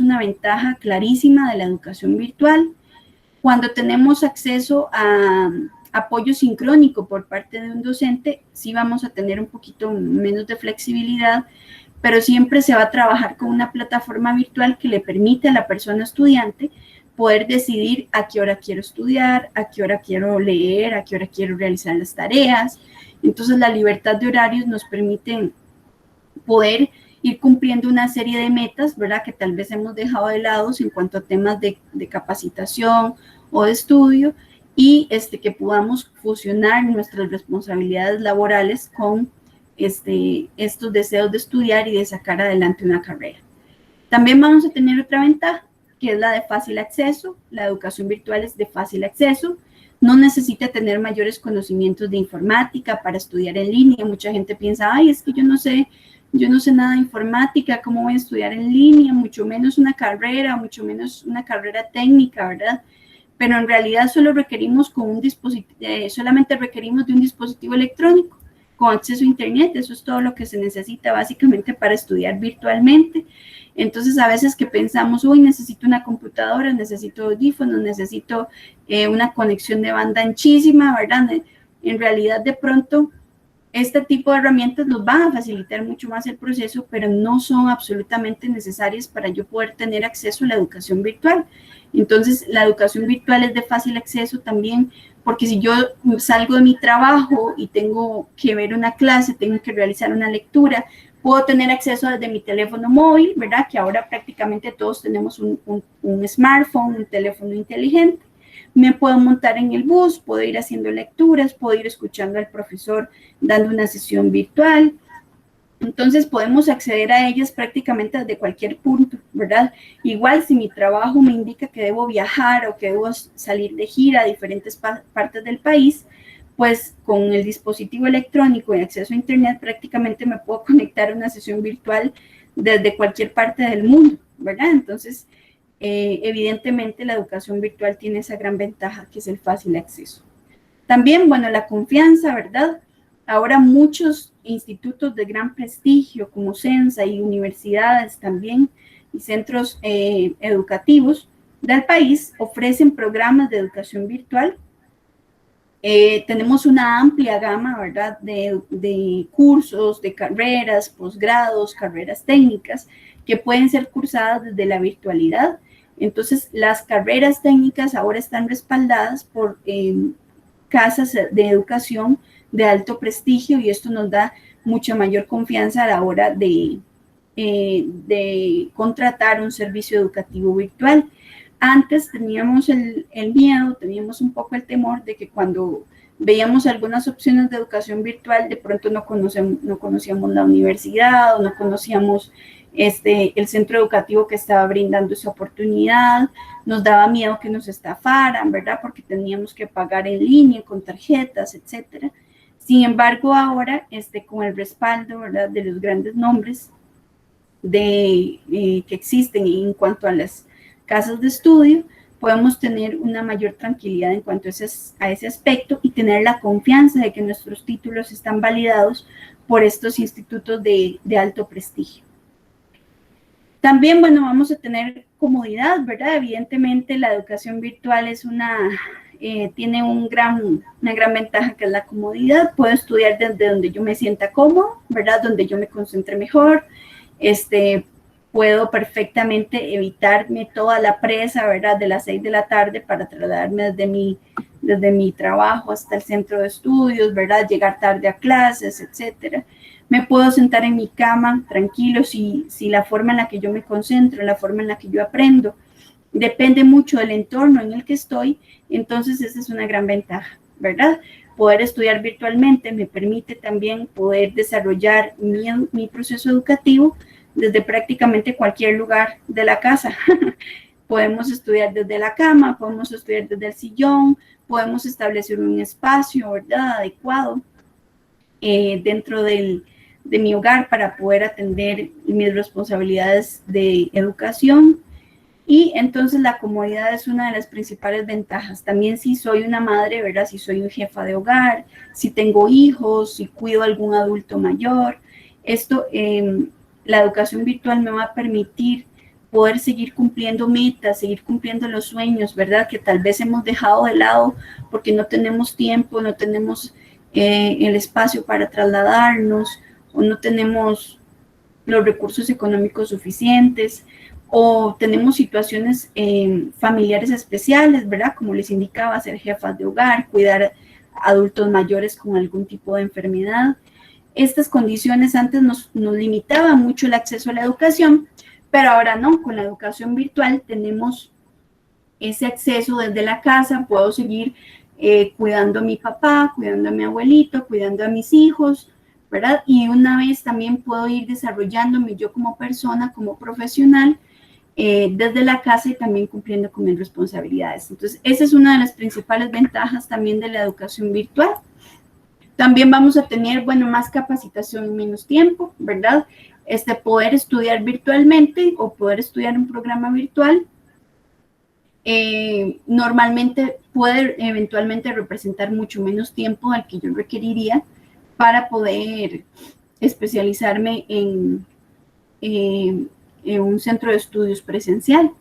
una ventaja clarísima de la educación virtual. Cuando tenemos acceso a apoyo sincrónico por parte de un docente, sí vamos a tener un poquito menos de flexibilidad, pero siempre se va a trabajar con una plataforma virtual que le permite a la persona estudiante poder decidir a qué hora quiero estudiar, a qué hora quiero leer, a qué hora quiero realizar las tareas. Entonces, la libertad de horarios nos permite poder ir cumpliendo una serie de metas, ¿verdad? Que tal vez hemos dejado de lado en cuanto a temas de capacitación o de estudio, y que podamos fusionar nuestras responsabilidades laborales con estos deseos de estudiar y de sacar adelante una carrera. También vamos a tener otra ventaja, que es la de fácil acceso. La educación virtual es de fácil acceso, no necesita tener mayores conocimientos de informática para estudiar en línea. Mucha gente piensa, ay, es que yo no sé nada de informática, ¿cómo voy a estudiar en línea? Mucho menos una carrera técnica, ¿verdad? Pero en realidad solamente requerimos de un dispositivo electrónico con acceso a internet. Eso es todo lo que se necesita básicamente para estudiar virtualmente. Entonces, a veces que pensamos, uy, necesito una computadora, necesito audífonos, necesito una conexión de banda anchísima, ¿verdad? En realidad, de pronto, este tipo de herramientas nos van a facilitar mucho más el proceso, pero no son absolutamente necesarias para yo poder tener acceso a la educación virtual. Entonces, la educación virtual es de fácil acceso también, porque si yo salgo de mi trabajo y tengo que ver una clase, tengo que realizar una lectura, puedo tener acceso desde mi teléfono móvil, ¿verdad? Que ahora prácticamente todos tenemos un smartphone, un teléfono inteligente. Me puedo montar en el bus, puedo ir haciendo lecturas, puedo ir escuchando al profesor dando una sesión virtual. Entonces podemos acceder a ellas prácticamente desde cualquier punto, ¿verdad? Igual si mi trabajo me indica que debo viajar o que debo salir de gira a diferentes partes del país, pues con el dispositivo electrónico y acceso a internet prácticamente me puedo conectar a una sesión virtual desde cualquier parte del mundo, ¿verdad? Entonces, evidentemente la educación virtual tiene esa gran ventaja que es el fácil acceso. También, bueno, la confianza, ¿verdad? Ahora muchos institutos de gran prestigio como CENSA y universidades también y centros educativos del país ofrecen programas de educación virtual. Tenemos una amplia gama, ¿verdad?, de cursos, de carreras, posgrados, carreras técnicas que pueden ser cursadas desde la virtualidad. Entonces, las carreras técnicas ahora están respaldadas por casas de educación de alto prestigio, y esto nos da mucha mayor confianza a la hora de contratar un servicio educativo virtual. Antes teníamos el miedo, teníamos un poco el temor de que cuando veíamos algunas opciones de educación virtual, de pronto no conocíamos la universidad o no conocíamos el centro educativo que estaba brindando esa oportunidad, nos daba miedo que nos estafaran, ¿verdad? Porque teníamos que pagar en línea, con tarjetas, etcétera. Sin embargo, ahora, con el respaldo, ¿verdad?, de los grandes nombres que existen en cuanto a las casas de estudio, podemos tener una mayor tranquilidad en cuanto a ese aspecto y tener la confianza de que nuestros títulos están validados por estos institutos de alto prestigio. También, bueno, vamos a tener comodidad, ¿verdad? Evidentemente la educación virtual es tiene una gran ventaja, que es la comodidad. Puedo estudiar desde donde yo me sienta cómodo, ¿verdad? Donde yo me concentre mejor. Puedo perfectamente evitarme toda la presa, ¿verdad?, de las 6 de la tarde para trasladarme desde mi trabajo hasta el centro de estudios, ¿verdad?, llegar tarde a clases, etcétera. Me puedo sentar en mi cama tranquilo si la forma en la que yo me concentro, la forma en la que yo aprendo, depende mucho del entorno en el que estoy. Entonces esa es una gran ventaja, ¿verdad? Poder estudiar virtualmente me permite también poder desarrollar mi proceso educativo desde prácticamente cualquier lugar de la casa. Podemos estudiar desde la cama, podemos estudiar desde el sillón, podemos establecer un espacio, ¿verdad?, adecuado dentro de mi hogar para poder atender mis responsabilidades de educación. Y entonces la comodidad es una de las principales ventajas. También si soy una madre, ¿verdad?, si soy una jefa de hogar, si tengo hijos, si cuido a algún adulto mayor, la educación virtual me va a permitir poder seguir cumpliendo metas, seguir cumpliendo los sueños, ¿verdad? Que tal vez hemos dejado de lado porque no tenemos tiempo, no tenemos el espacio para trasladarnos o no tenemos los recursos económicos suficientes o tenemos situaciones familiares especiales, ¿verdad? Como les indicaba, ser jefas de hogar, cuidar a adultos mayores con algún tipo de enfermedad. Estas condiciones antes nos limitaban mucho el acceso a la educación, pero ahora no, con la educación virtual tenemos ese acceso desde la casa, puedo seguir cuidando a mi papá, cuidando a mi abuelito, cuidando a mis hijos, ¿verdad? Y una vez también puedo ir desarrollándome yo como persona, como profesional, desde la casa y también cumpliendo con mis responsabilidades. Entonces, esa es una de las principales ventajas también de la educación virtual. También vamos a tener, bueno, más capacitación en menos tiempo, ¿verdad? Poder estudiar virtualmente o poder estudiar un programa virtual normalmente puede eventualmente representar mucho menos tiempo al que yo requeriría para poder especializarme en un centro de estudios presencial.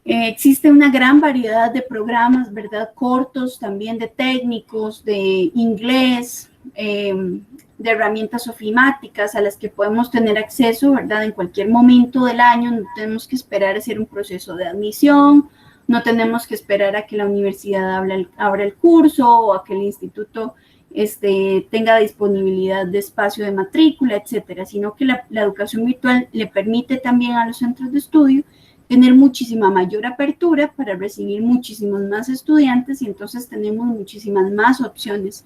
Existe una gran variedad de programas, ¿verdad? Cortos, también de técnicos, de inglés, de herramientas ofimáticas a las que podemos tener acceso, ¿verdad? En cualquier momento del año, no tenemos que esperar a hacer un proceso de admisión, no tenemos que esperar a que la universidad abra el curso o a que el instituto tenga disponibilidad de espacio de matrícula, etcétera, sino que la educación virtual le permite también a los centros de estudio tener muchísima mayor apertura para recibir muchísimos más estudiantes y entonces tenemos muchísimas más opciones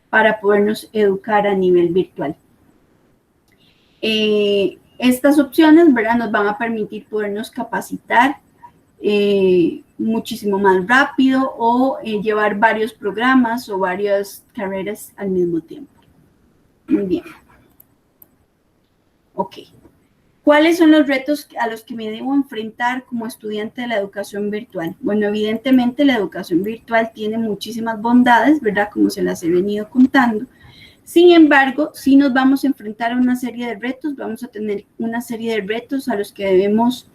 para podernos educar a nivel virtual. Estas opciones, ¿verdad?, nos van a permitir podernos capacitar muchísimo más rápido o llevar varios programas o varias carreras al mismo tiempo. Muy bien. Ok. ¿Cuáles son los retos a los que me debo enfrentar como estudiante de la educación virtual? Bueno, evidentemente la educación virtual tiene muchísimas bondades, ¿verdad? Como se las he venido contando. Sin embargo, sí nos vamos a enfrentar a una serie de retos, vamos a tener una serie de retos a los que debemos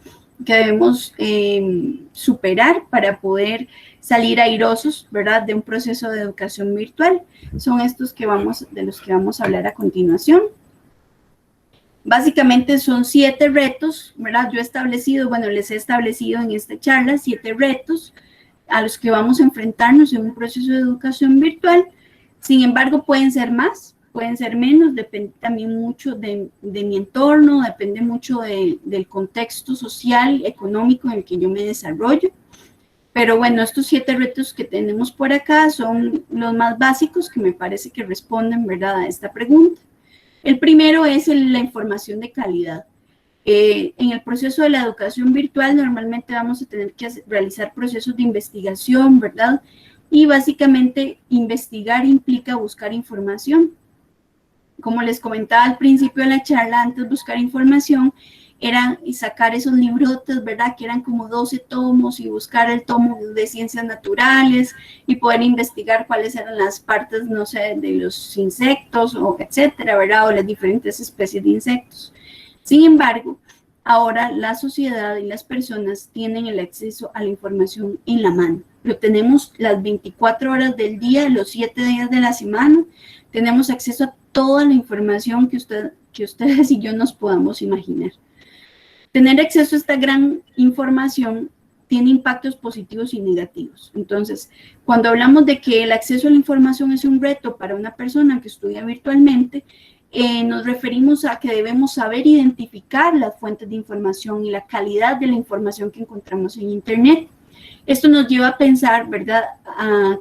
superar para poder salir airosos, ¿verdad?, de un proceso de educación virtual. Son estos de los que vamos a hablar a continuación. Básicamente son 7 retos, ¿verdad? Les he establecido en esta charla 7 retos a los que vamos a enfrentarnos en un proceso de educación virtual. Sin embargo, pueden ser más, pueden ser menos, depende también mucho de mi entorno, depende mucho del contexto social, económico en el que yo me desarrollo. Pero bueno, estos 7 retos que tenemos por acá son los más básicos que me parece que responden, ¿verdad?, a esta pregunta. El primero es la información de calidad. En el proceso de la educación virtual normalmente vamos a tener que realizar procesos de investigación, ¿verdad? Y básicamente investigar implica buscar información. Como les comentaba al principio de la charla, antes buscar información era sacar esos librotes, ¿verdad?, que eran como 12 tomos y buscar el tomo de ciencias naturales y poder investigar cuáles eran las partes, no sé, de los insectos o etcétera, ¿verdad?, o las diferentes especies de insectos. Sin embargo, ahora la sociedad y las personas tienen el acceso a la información en la mano. Lo tenemos las 24 horas del día, los 7 días de la semana. Tenemos acceso a toda la información que ustedes y yo nos podamos imaginar. Tener acceso a esta gran información tiene impactos positivos y negativos. Entonces, cuando hablamos de que el acceso a la información es un reto para una persona que estudia virtualmente, nos referimos a que debemos saber identificar las fuentes de información y la calidad de la información que encontramos en Internet. Esto nos lleva a pensar, ¿verdad?,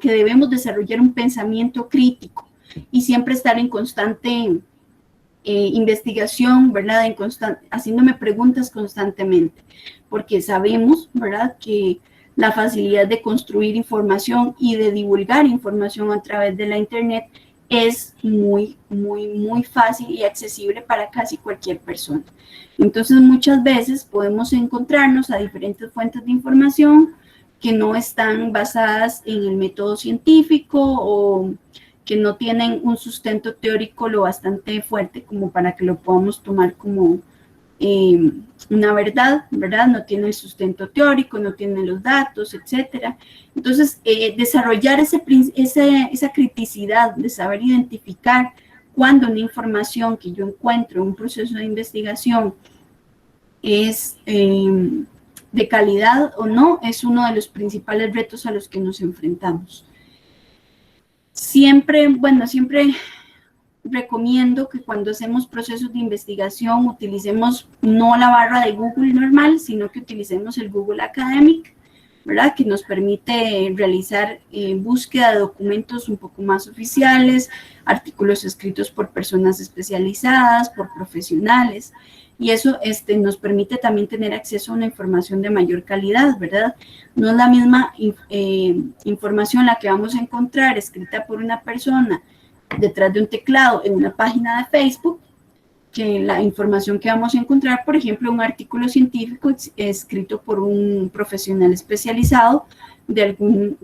que debemos desarrollar un pensamiento crítico y siempre estar en constante investigación, ¿verdad?, haciéndome preguntas constantemente, porque sabemos, ¿verdad?, que la facilidad de construir información y de divulgar información a través de la Internet es muy, muy, muy fácil y accesible para casi cualquier persona. Entonces, muchas veces podemos encontrarnos a diferentes fuentes de información que no están basadas en el método científico o que no tienen un sustento teórico lo bastante fuerte como para que lo podamos tomar como una verdad, ¿verdad? No tiene el sustento teórico, no tiene los datos, etcétera. Entonces, desarrollar esa criticidad de saber identificar cuando una información que yo encuentro en un proceso de investigación es de calidad o no, es uno de los principales retos a los que nos enfrentamos. Siempre recomiendo que cuando hacemos procesos de investigación utilicemos no la barra de Google normal, sino que utilicemos el Google Academic, ¿verdad? Que nos permite realizar búsqueda de documentos un poco más oficiales, artículos escritos por personas especializadas, por profesionales, y eso nos permite también tener acceso a una información de mayor calidad, ¿verdad? No es la misma información la que vamos a encontrar escrita por una persona detrás de un teclado en una página de Facebook, que la información que vamos a encontrar, por ejemplo, un artículo científico escrito por un profesional especializado de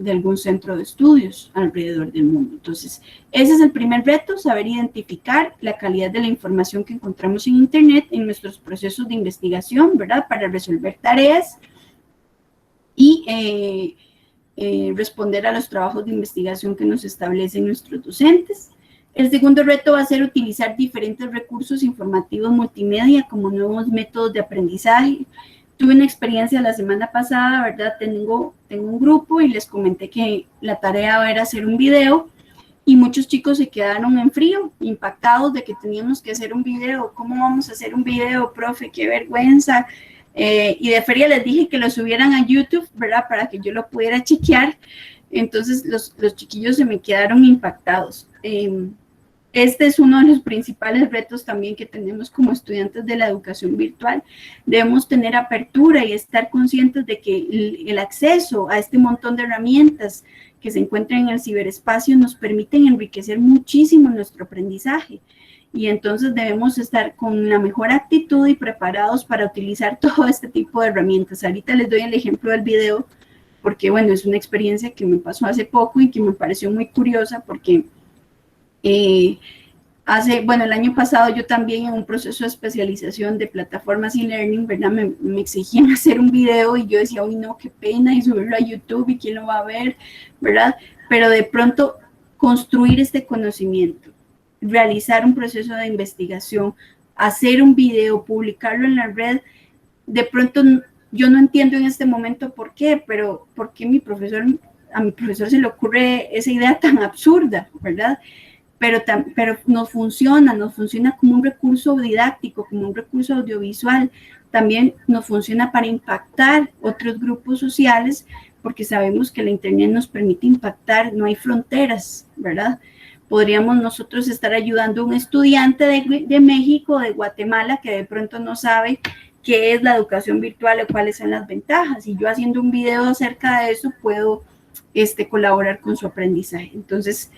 algún centro de estudios alrededor del mundo. Entonces, ese es el primer reto, saber identificar la calidad de la información que encontramos en Internet en nuestros procesos de investigación, ¿verdad? Para resolver tareas y responder a los trabajos de investigación que nos establecen nuestros docentes. El segundo reto va a ser utilizar diferentes recursos informativos multimedia como nuevos métodos de aprendizaje. Tuve una experiencia la semana pasada, ¿verdad? Tengo un grupo y les comenté que la tarea era hacer un video y muchos chicos se quedaron en frío, impactados de que teníamos que hacer un video. ¿Cómo vamos a hacer un video, profe? ¡Qué vergüenza! Y de feria les dije que lo subieran a YouTube, ¿verdad? Para que yo lo pudiera chequear. Entonces los chiquillos se me quedaron impactados. Este es uno de los principales retos también que tenemos como estudiantes de la educación virtual. Debemos tener apertura y estar conscientes de que el acceso a este montón de herramientas que se encuentran en el ciberespacio nos permiten enriquecer muchísimo nuestro aprendizaje. Y entonces debemos estar con la mejor actitud y preparados para utilizar todo este tipo de herramientas. Ahorita les doy el ejemplo del video porque, bueno, es una experiencia que me pasó hace poco y que me pareció muy curiosa porque el año pasado yo también en un proceso de especialización de plataformas e-learning, ¿verdad? Me exigían hacer un video y yo decía, uy, no, qué pena, y subirlo a YouTube y quién lo va a ver, ¿verdad? Pero de pronto construir este conocimiento, realizar un proceso de investigación, hacer un video, publicarlo en la red, de pronto yo no entiendo en este momento por qué, pero ¿por qué a mi profesor se le ocurre esa idea tan absurda, ¿verdad? Pero nos funciona como un recurso didáctico, como un recurso audiovisual, también nos funciona para impactar otros grupos sociales, porque sabemos que la Internet nos permite impactar, no hay fronteras, ¿verdad? Podríamos nosotros estar ayudando a un estudiante de México, de Guatemala, que de pronto no sabe qué es la educación virtual o cuáles son las ventajas, y yo haciendo un video acerca de eso puedo colaborar con su aprendizaje. Entonces,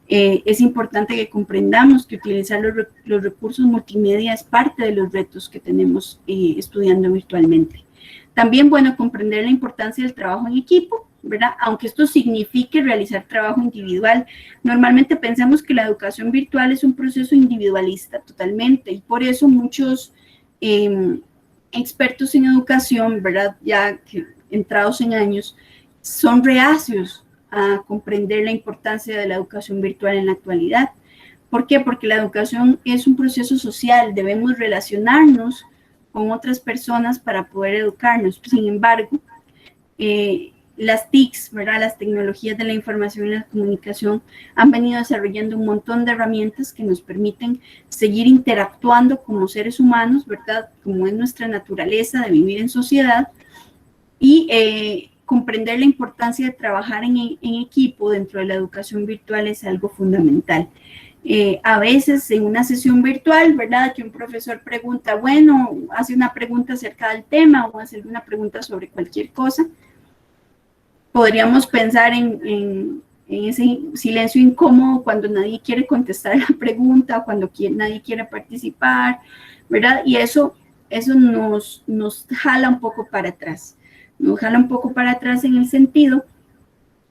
es importante que comprendamos que utilizar los recursos multimedia es parte de los retos que tenemos estudiando virtualmente. También, bueno, comprender la importancia del trabajo en equipo, ¿verdad? Aunque esto signifique realizar trabajo individual, normalmente pensamos que la educación virtual es un proceso individualista totalmente, y por eso muchos expertos en educación, ¿verdad? Ya que entrados en años, son reacios a comprender la importancia de la educación virtual en la actualidad. ¿Por qué? Porque la educación es un proceso social, debemos relacionarnos con otras personas para poder educarnos. Sin embargo, las TICs, ¿verdad? Las tecnologías de la información y la comunicación han venido desarrollando un montón de herramientas que nos permiten seguir interactuando como seres humanos, ¿verdad? Como es nuestra naturaleza de vivir en sociedad, y comprender la importancia de trabajar en equipo dentro de la educación virtual es algo fundamental. A veces en una sesión virtual, ¿verdad? Que un profesor pregunta, bueno, hace una pregunta acerca del tema o hace una pregunta sobre cualquier cosa. Podríamos pensar en ese silencio incómodo cuando nadie quiere contestar la pregunta, cuando nadie quiere participar, ¿verdad? Y eso nos jala un poco para atrás. Nos jala un poco para atrás en el sentido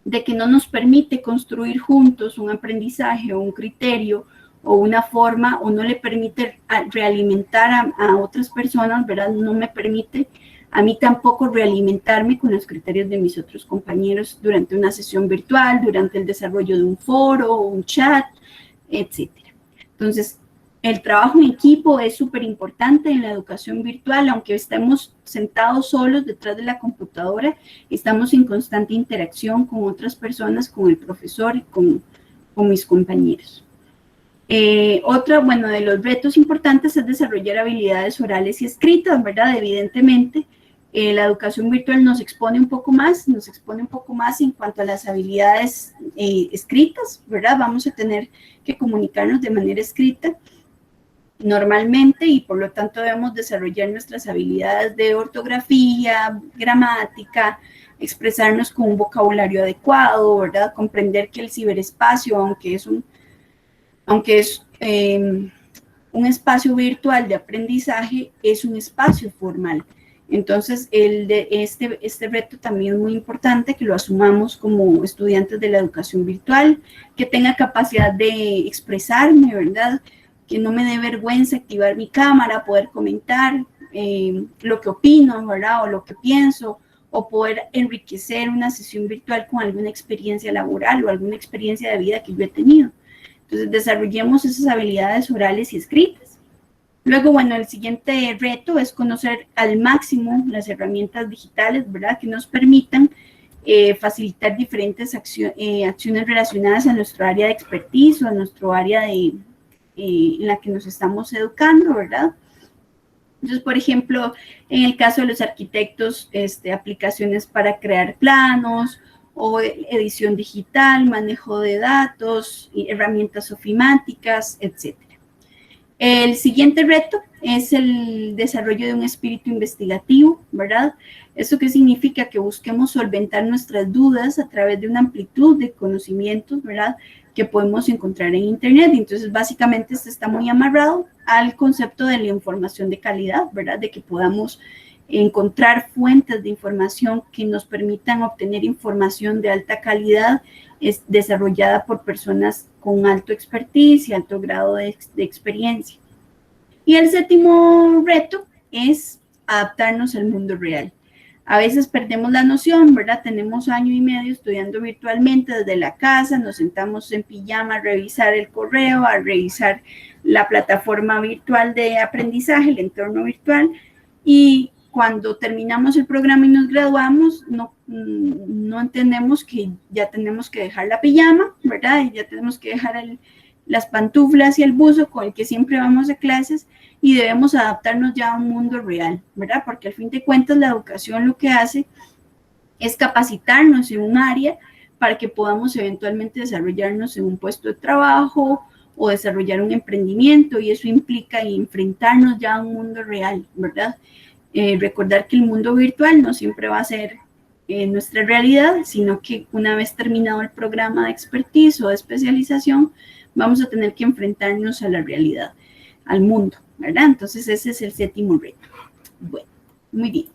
de que no nos permite construir juntos un aprendizaje o un criterio o una forma, o no le permite realimentar a otras personas, ¿verdad? No me permite a mí tampoco realimentarme con los criterios de mis otros compañeros durante una sesión virtual, durante el desarrollo de un foro, un chat, etcétera. Entonces, el trabajo en equipo es súper importante en la educación virtual, aunque estemos sentados solos detrás de la computadora, estamos en constante interacción con otras personas, con el profesor y con mis compañeros. Bueno, de los retos importantes es desarrollar habilidades orales y escritas, ¿verdad? Evidentemente, la educación virtual nos expone un poco más en cuanto a las habilidades escritas, ¿verdad? Vamos a tener que comunicarnos de manera escrita normalmente y por lo tanto debemos desarrollar nuestras habilidades de ortografía, gramática, expresarnos con un vocabulario adecuado, ¿verdad? Comprender que el ciberespacio, aunque es un espacio virtual de aprendizaje, es un espacio formal. Entonces, este reto también es muy importante que lo asumamos como estudiantes de la educación virtual, que tenga capacidad de expresarme, ¿verdad? Que no me dé vergüenza activar mi cámara, poder comentar lo que opino, ¿verdad? O lo que pienso, o poder enriquecer una sesión virtual con alguna experiencia laboral o alguna experiencia de vida que yo he tenido. Entonces, desarrollemos esas habilidades orales y escritas. Luego, bueno, el siguiente reto es conocer al máximo las herramientas digitales, ¿verdad? Que nos permitan facilitar diferentes acciones relacionadas a nuestro área de expertise o a nuestro área en la que nos estamos educando, ¿verdad? Entonces, por ejemplo, en el caso de los arquitectos, aplicaciones para crear planos o edición digital, manejo de datos, herramientas ofimáticas, etc. El siguiente reto es el desarrollo de un espíritu investigativo, ¿verdad? ¿Eso qué significa? Que busquemos solventar nuestras dudas a través de una amplitud de conocimientos, ¿verdad? Que podemos encontrar en Internet. Entonces, básicamente, esto está muy amarrado al concepto de la información de calidad, ¿verdad? De que podamos encontrar fuentes de información que nos permitan obtener información de alta calidad desarrollada por personas con alto expertise y alto grado de experiencia. Y el séptimo reto es adaptarnos al mundo real. A veces perdemos la noción, ¿verdad? Tenemos año y medio estudiando virtualmente desde la casa, nos sentamos en pijama a revisar el correo, a revisar la plataforma virtual de aprendizaje, el entorno virtual, y cuando terminamos el programa y nos graduamos, no entendemos que ya tenemos que dejar la pijama, ¿verdad? Y ya tenemos que dejar las pantuflas y el buzo con el que siempre vamos a clases y debemos adaptarnos ya a un mundo real, ¿verdad? Porque al fin de cuentas la educación lo que hace es capacitarnos en un área para que podamos eventualmente desarrollarnos en un puesto de trabajo o desarrollar un emprendimiento, y eso implica enfrentarnos ya a un mundo real, ¿verdad? Recordar que el mundo virtual no siempre va a ser nuestra realidad, sino que una vez terminado el programa de expertise o de especialización, vamos a tener que enfrentarnos a la realidad, al mundo, ¿verdad? Entonces ese es el séptimo reto. Bueno, muy bien.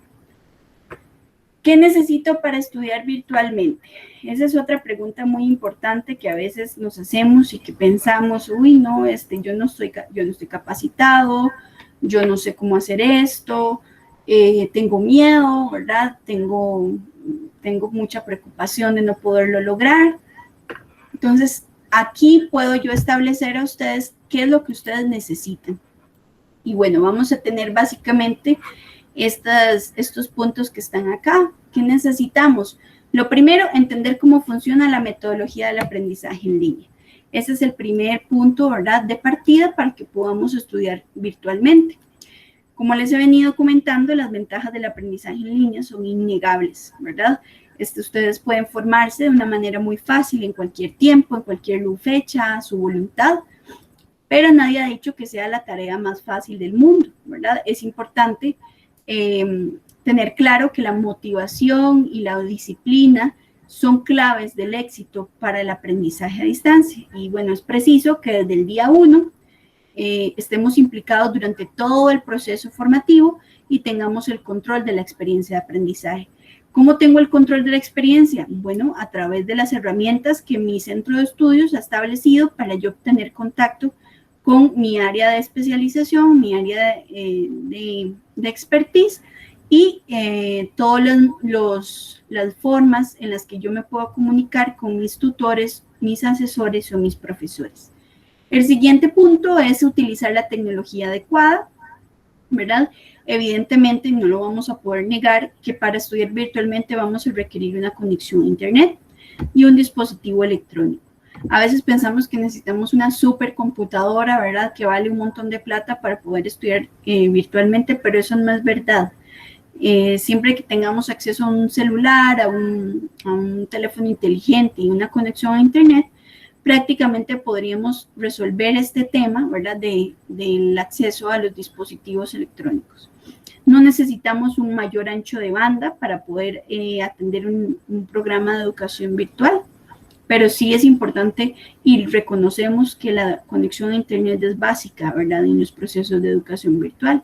¿Qué necesito para estudiar virtualmente? Esa es otra pregunta muy importante que a veces nos hacemos y que pensamos, uy, no, yo no estoy capacitado, yo no sé cómo hacer esto, tengo miedo, ¿verdad? Tengo mucha preocupación de no poderlo lograr. Entonces, aquí puedo yo establecer a ustedes qué es lo que ustedes necesitan. Y bueno, vamos a tener básicamente estos puntos que están acá. ¿Qué necesitamos? Lo primero, entender cómo funciona la metodología del aprendizaje en línea. Ese es el primer punto, ¿verdad?, de partida para que podamos estudiar virtualmente. Como les he venido comentando, las ventajas del aprendizaje en línea son innegables, ¿verdad? Ustedes pueden formarse de una manera muy fácil en cualquier tiempo, en cualquier fecha, a su voluntad, pero nadie ha dicho que sea la tarea más fácil del mundo, ¿verdad? Es importante tener claro que la motivación y la disciplina son claves del éxito para el aprendizaje a distancia. Y bueno, es preciso que desde el día 1 estemos implicados durante todo el proceso formativo y tengamos el control de la experiencia de aprendizaje. ¿Cómo tengo el control de la experiencia? Bueno, a través de las herramientas que mi centro de estudios ha establecido para yo obtener contacto con mi área de especialización, mi área de expertise y todas las formas en las que yo me puedo comunicar con mis tutores, mis asesores o mis profesores. El siguiente punto es utilizar la tecnología adecuada, ¿verdad? Evidentemente no lo vamos a poder negar que para estudiar virtualmente vamos a requerir una conexión a internet y un dispositivo electrónico. A veces pensamos que necesitamos una supercomputadora, ¿verdad? Que vale un montón de plata para poder estudiar virtualmente, pero eso no es verdad. Siempre que tengamos acceso a un celular, a un teléfono inteligente y una conexión a internet, prácticamente podríamos resolver este tema, ¿verdad? Del acceso a los dispositivos electrónicos. No necesitamos un mayor ancho de banda para poder atender un programa de educación virtual, pero sí es importante y reconocemos que la conexión a internet es básica, ¿verdad? En los procesos de educación virtual.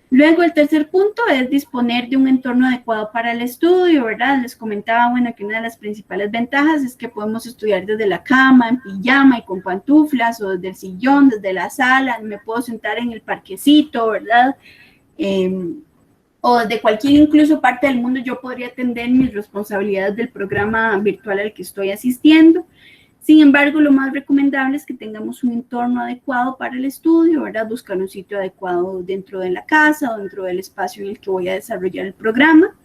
Luego, el tercer punto es disponer de un entorno adecuado para el estudio, ¿verdad? Les comentaba, bueno, que una de las principales ventajas es que podemos estudiar desde la cama, en pijama y con pantuflas, o desde el sillón, desde la sala, me puedo sentar en el parquecito, ¿verdad? O desde cualquier incluso parte del mundo yo podría atender mis responsabilidades del programa virtual al que estoy asistiendo. Sin embargo, lo más recomendable es que tengamos un entorno adecuado para el estudio, ¿verdad? Buscar un sitio adecuado dentro de la casa o dentro del espacio en el que voy a desarrollar el programa.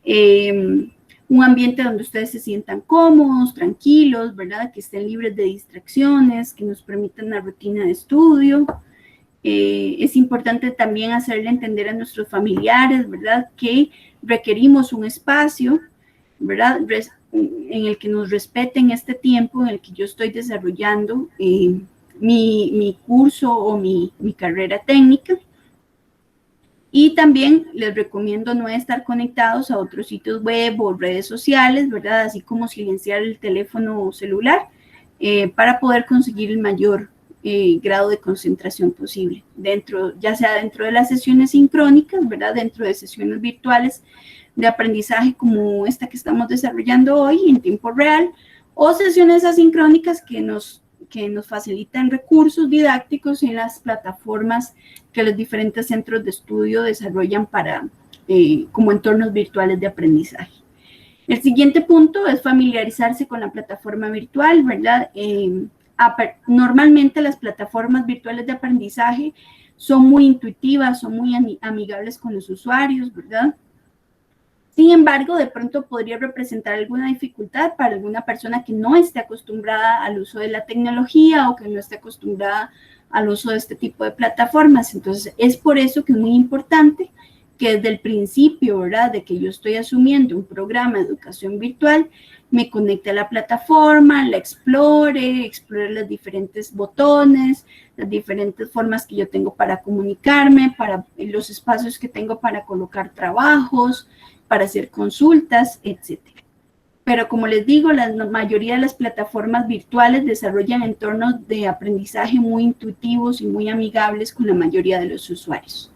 Un ambiente donde ustedes se sientan cómodos, tranquilos, ¿verdad? Que estén libres de distracciones, que nos permitan una rutina de estudio. Es importante también hacerle entender a nuestros familiares, ¿verdad? Que requerimos un espacio, ¿verdad? En el que nos respeten este tiempo en el que yo estoy desarrollando mi curso o mi carrera técnica. Y también les recomiendo no estar conectados a otros sitios web o redes sociales, ¿verdad? Así como silenciar el teléfono celular para poder conseguir el mayor grado de concentración posible, ya sea dentro de las sesiones sincrónicas, ¿verdad? Dentro de sesiones virtuales de aprendizaje como esta que estamos desarrollando hoy en tiempo real, o sesiones asincrónicas que nos facilitan recursos didácticos en las plataformas que los diferentes centros de estudio desarrollan como entornos virtuales de aprendizaje. El siguiente punto es familiarizarse con la plataforma virtual, ¿verdad? Normalmente las plataformas virtuales de aprendizaje son muy intuitivas, son muy amigables con los usuarios, ¿verdad? Sin embargo, de pronto podría representar alguna dificultad para alguna persona que no esté acostumbrada al uso de la tecnología o que no esté acostumbrada al uso de este tipo de plataformas. Entonces, es por eso que es muy importante que desde el principio, ¿verdad?, de que yo estoy asumiendo un programa de educación virtual, me conecte a la plataforma, la explore los diferentes botones, las diferentes formas que yo tengo para comunicarme, para los espacios que tengo para colocar trabajos, para hacer consultas, etc. Pero como les digo, la mayoría de las plataformas virtuales desarrollan entornos de aprendizaje muy intuitivos y muy amigables con la mayoría de los usuarios.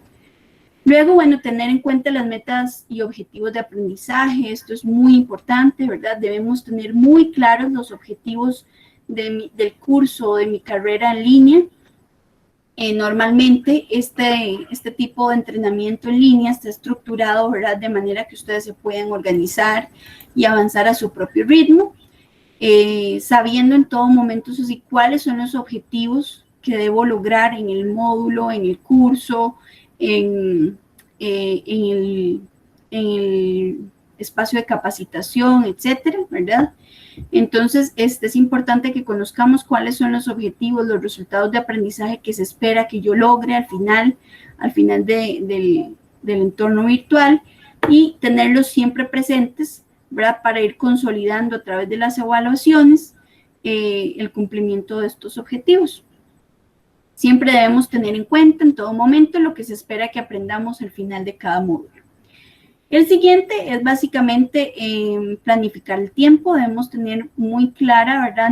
Luego, bueno, tener en cuenta las metas y objetivos de aprendizaje, esto es muy importante, ¿verdad? Debemos tener muy claros los objetivos del curso o de mi carrera en línea. Normalmente este tipo de entrenamiento en línea está estructurado, ¿verdad?, de manera que ustedes se puedan organizar y avanzar a su propio ritmo, sabiendo en todo momento cuáles son los objetivos que debo lograr en el módulo, en el curso, en el espacio de capacitación, etcétera, ¿verdad? Entonces, es importante que conozcamos cuáles son los objetivos, los resultados de aprendizaje que se espera que yo logre al final del entorno virtual y tenerlos siempre presentes, ¿verdad?, para ir consolidando a través de las evaluaciones el cumplimiento de estos objetivos. Siempre debemos tener en cuenta en todo momento lo que se espera que aprendamos al final de cada módulo. El siguiente es básicamente planificar el tiempo. Debemos tener muy clara, ¿verdad?,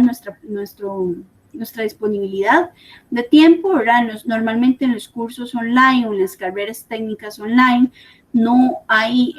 nuestra disponibilidad de tiempo, ¿verdad? Normalmente en los cursos online o en las carreras técnicas online, no hay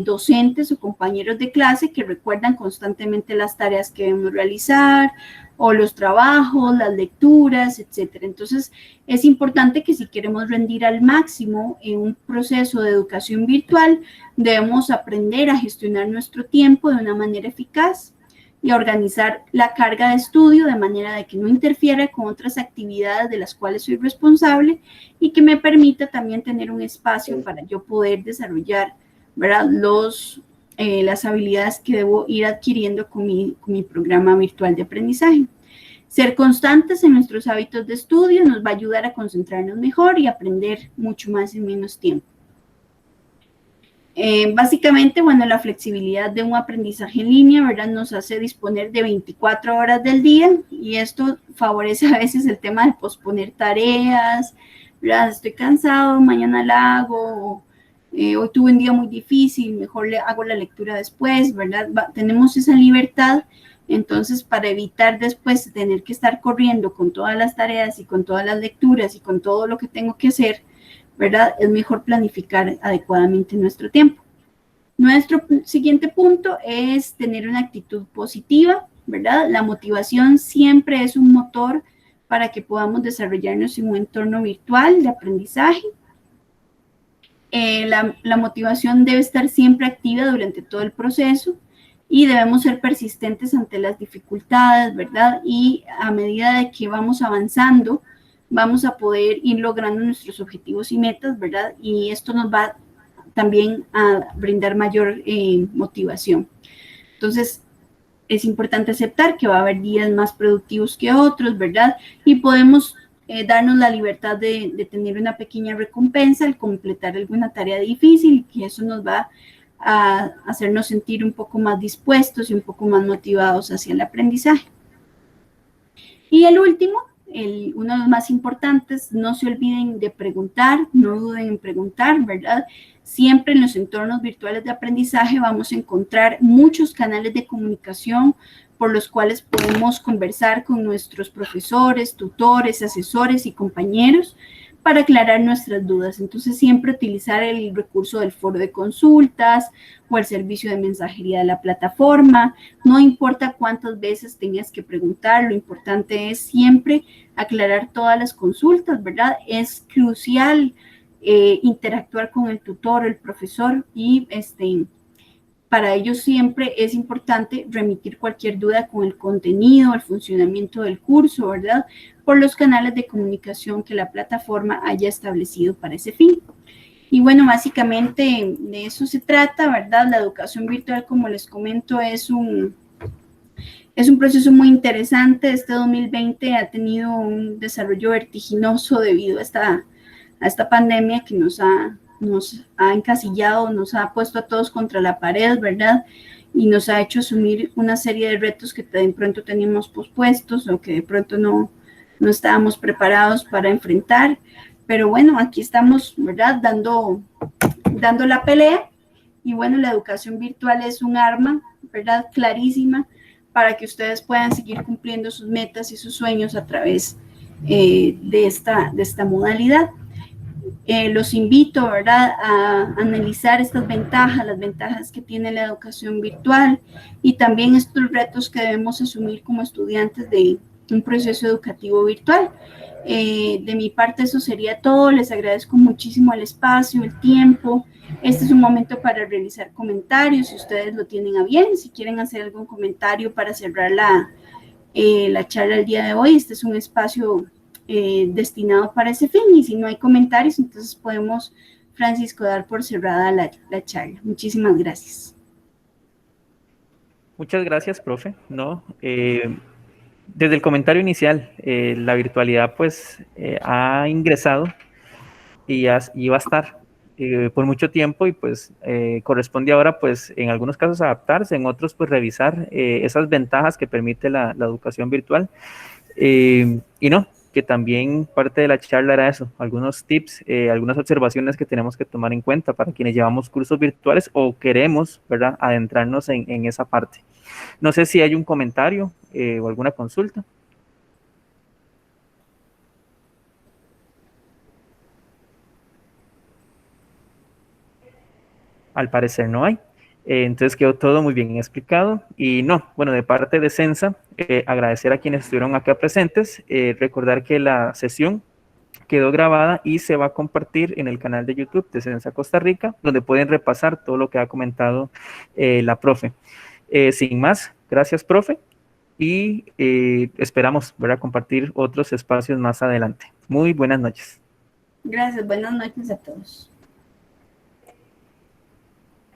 docentes o compañeros de clase que recuerdan constantemente las tareas que debemos realizar o los trabajos, las lecturas, etcétera. Entonces, es importante que si queremos rendir al máximo en un proceso de educación virtual, debemos aprender a gestionar nuestro tiempo de una manera eficaz y organizar la carga de estudio de manera de que no interfiera con otras actividades de las cuales soy responsable y que me permita también tener un espacio para yo poder desarrollar, ¿verdad?, las habilidades que debo ir adquiriendo con mi programa virtual de aprendizaje. Ser constantes en nuestros hábitos de estudio nos va a ayudar a concentrarnos mejor y aprender mucho más en menos tiempo. Básicamente, bueno, la flexibilidad de un aprendizaje en línea, ¿verdad?, nos hace disponer de 24 horas del día y esto favorece a veces el tema de posponer tareas, ¿verdad? Estoy cansado, mañana la hago, hoy tuve un día muy difícil, mejor le hago la lectura después, ¿verdad? Tenemos esa libertad, entonces para evitar después tener que estar corriendo con todas las tareas y con todas las lecturas y con todo lo que tengo que hacer, ¿verdad?, es mejor planificar adecuadamente nuestro tiempo. Nuestro siguiente punto es tener una actitud positiva, ¿verdad? La motivación siempre es un motor para que podamos desarrollarnos en un entorno virtual de aprendizaje. La motivación debe estar siempre activa durante todo el proceso y debemos ser persistentes ante las dificultades, ¿verdad? Y a medida de que vamos avanzando, vamos a poder ir logrando nuestros objetivos y metas, ¿verdad? Y esto nos va también a brindar mayor motivación. Entonces, es importante aceptar que va a haber días más productivos que otros, ¿verdad? Y podemos darnos la libertad de tener una pequeña recompensa al completar alguna tarea difícil, y eso nos va a hacernos sentir un poco más dispuestos y un poco más motivados hacia el aprendizaje. Y el último, uno de los más importantes, no se olviden de preguntar, no duden en preguntar, ¿verdad? Siempre en los entornos virtuales de aprendizaje vamos a encontrar muchos canales de comunicación por los cuales podemos conversar con nuestros profesores, tutores, asesores y compañeros para aclarar nuestras dudas. Entonces, siempre utilizar el recurso del foro de consultas o el servicio de mensajería de la plataforma. No importa cuántas veces tengas que preguntar, lo importante es siempre aclarar todas las consultas, ¿verdad? Es crucial interactuar con el tutor, el profesor, y para ello siempre es importante remitir cualquier duda con el contenido, el funcionamiento del curso, ¿verdad?, por los canales de comunicación que la plataforma haya establecido para ese fin. Y bueno, básicamente de eso se trata, ¿verdad? La educación virtual, como les comento, es un proceso muy interesante. Este 2020 ha tenido un desarrollo vertiginoso debido a esta pandemia que nos ha encasillado, nos ha puesto a todos contra la pared, ¿verdad? Y nos ha hecho asumir una serie de retos que de pronto teníamos pospuestos o que de pronto no estábamos preparados para enfrentar. Pero bueno, aquí estamos, ¿verdad?, dando la pelea. Y bueno, la educación virtual es un arma, ¿verdad?, clarísima para que ustedes puedan seguir cumpliendo sus metas y sus sueños a través de esta modalidad. Los invito, ¿verdad?, a analizar estas ventajas, las ventajas que tiene la educación virtual y también estos retos que debemos asumir como estudiantes de un proceso educativo virtual. De mi parte eso sería todo. Les agradezco muchísimo el espacio, el tiempo. Este es un momento para realizar comentarios, si ustedes lo tienen a bien, si quieren hacer algún comentario para cerrar la charla del día de hoy. Este es un espacio destinado para ese fin, y si no hay comentarios, entonces podemos, Francisco, dar por cerrada la charla. Muchísimas gracias. Muchas gracias, profe. No, desde el comentario inicial, la virtualidad pues ha ingresado y va a estar por mucho tiempo, y pues corresponde ahora pues en algunos casos adaptarse, en otros pues revisar esas ventajas que permite la educación virtual. Y no, que también parte de la charla era eso, algunos tips, algunas observaciones que tenemos que tomar en cuenta para quienes llevamos cursos virtuales o queremos, ¿verdad?, adentrarnos en esa parte. No sé si hay un comentario o alguna consulta. Al parecer no hay. Entonces quedó todo muy bien explicado. Y no, bueno, de parte de Censa, agradecer a quienes estuvieron acá presentes, recordar que la sesión quedó grabada y se va a compartir en el canal de YouTube de Censa Costa Rica, donde pueden repasar todo lo que ha comentado la profe. Sin más, gracias, profe, y esperamos, ¿verdad?, compartir otros espacios más adelante. Muy buenas noches. Gracias, buenas noches a todos.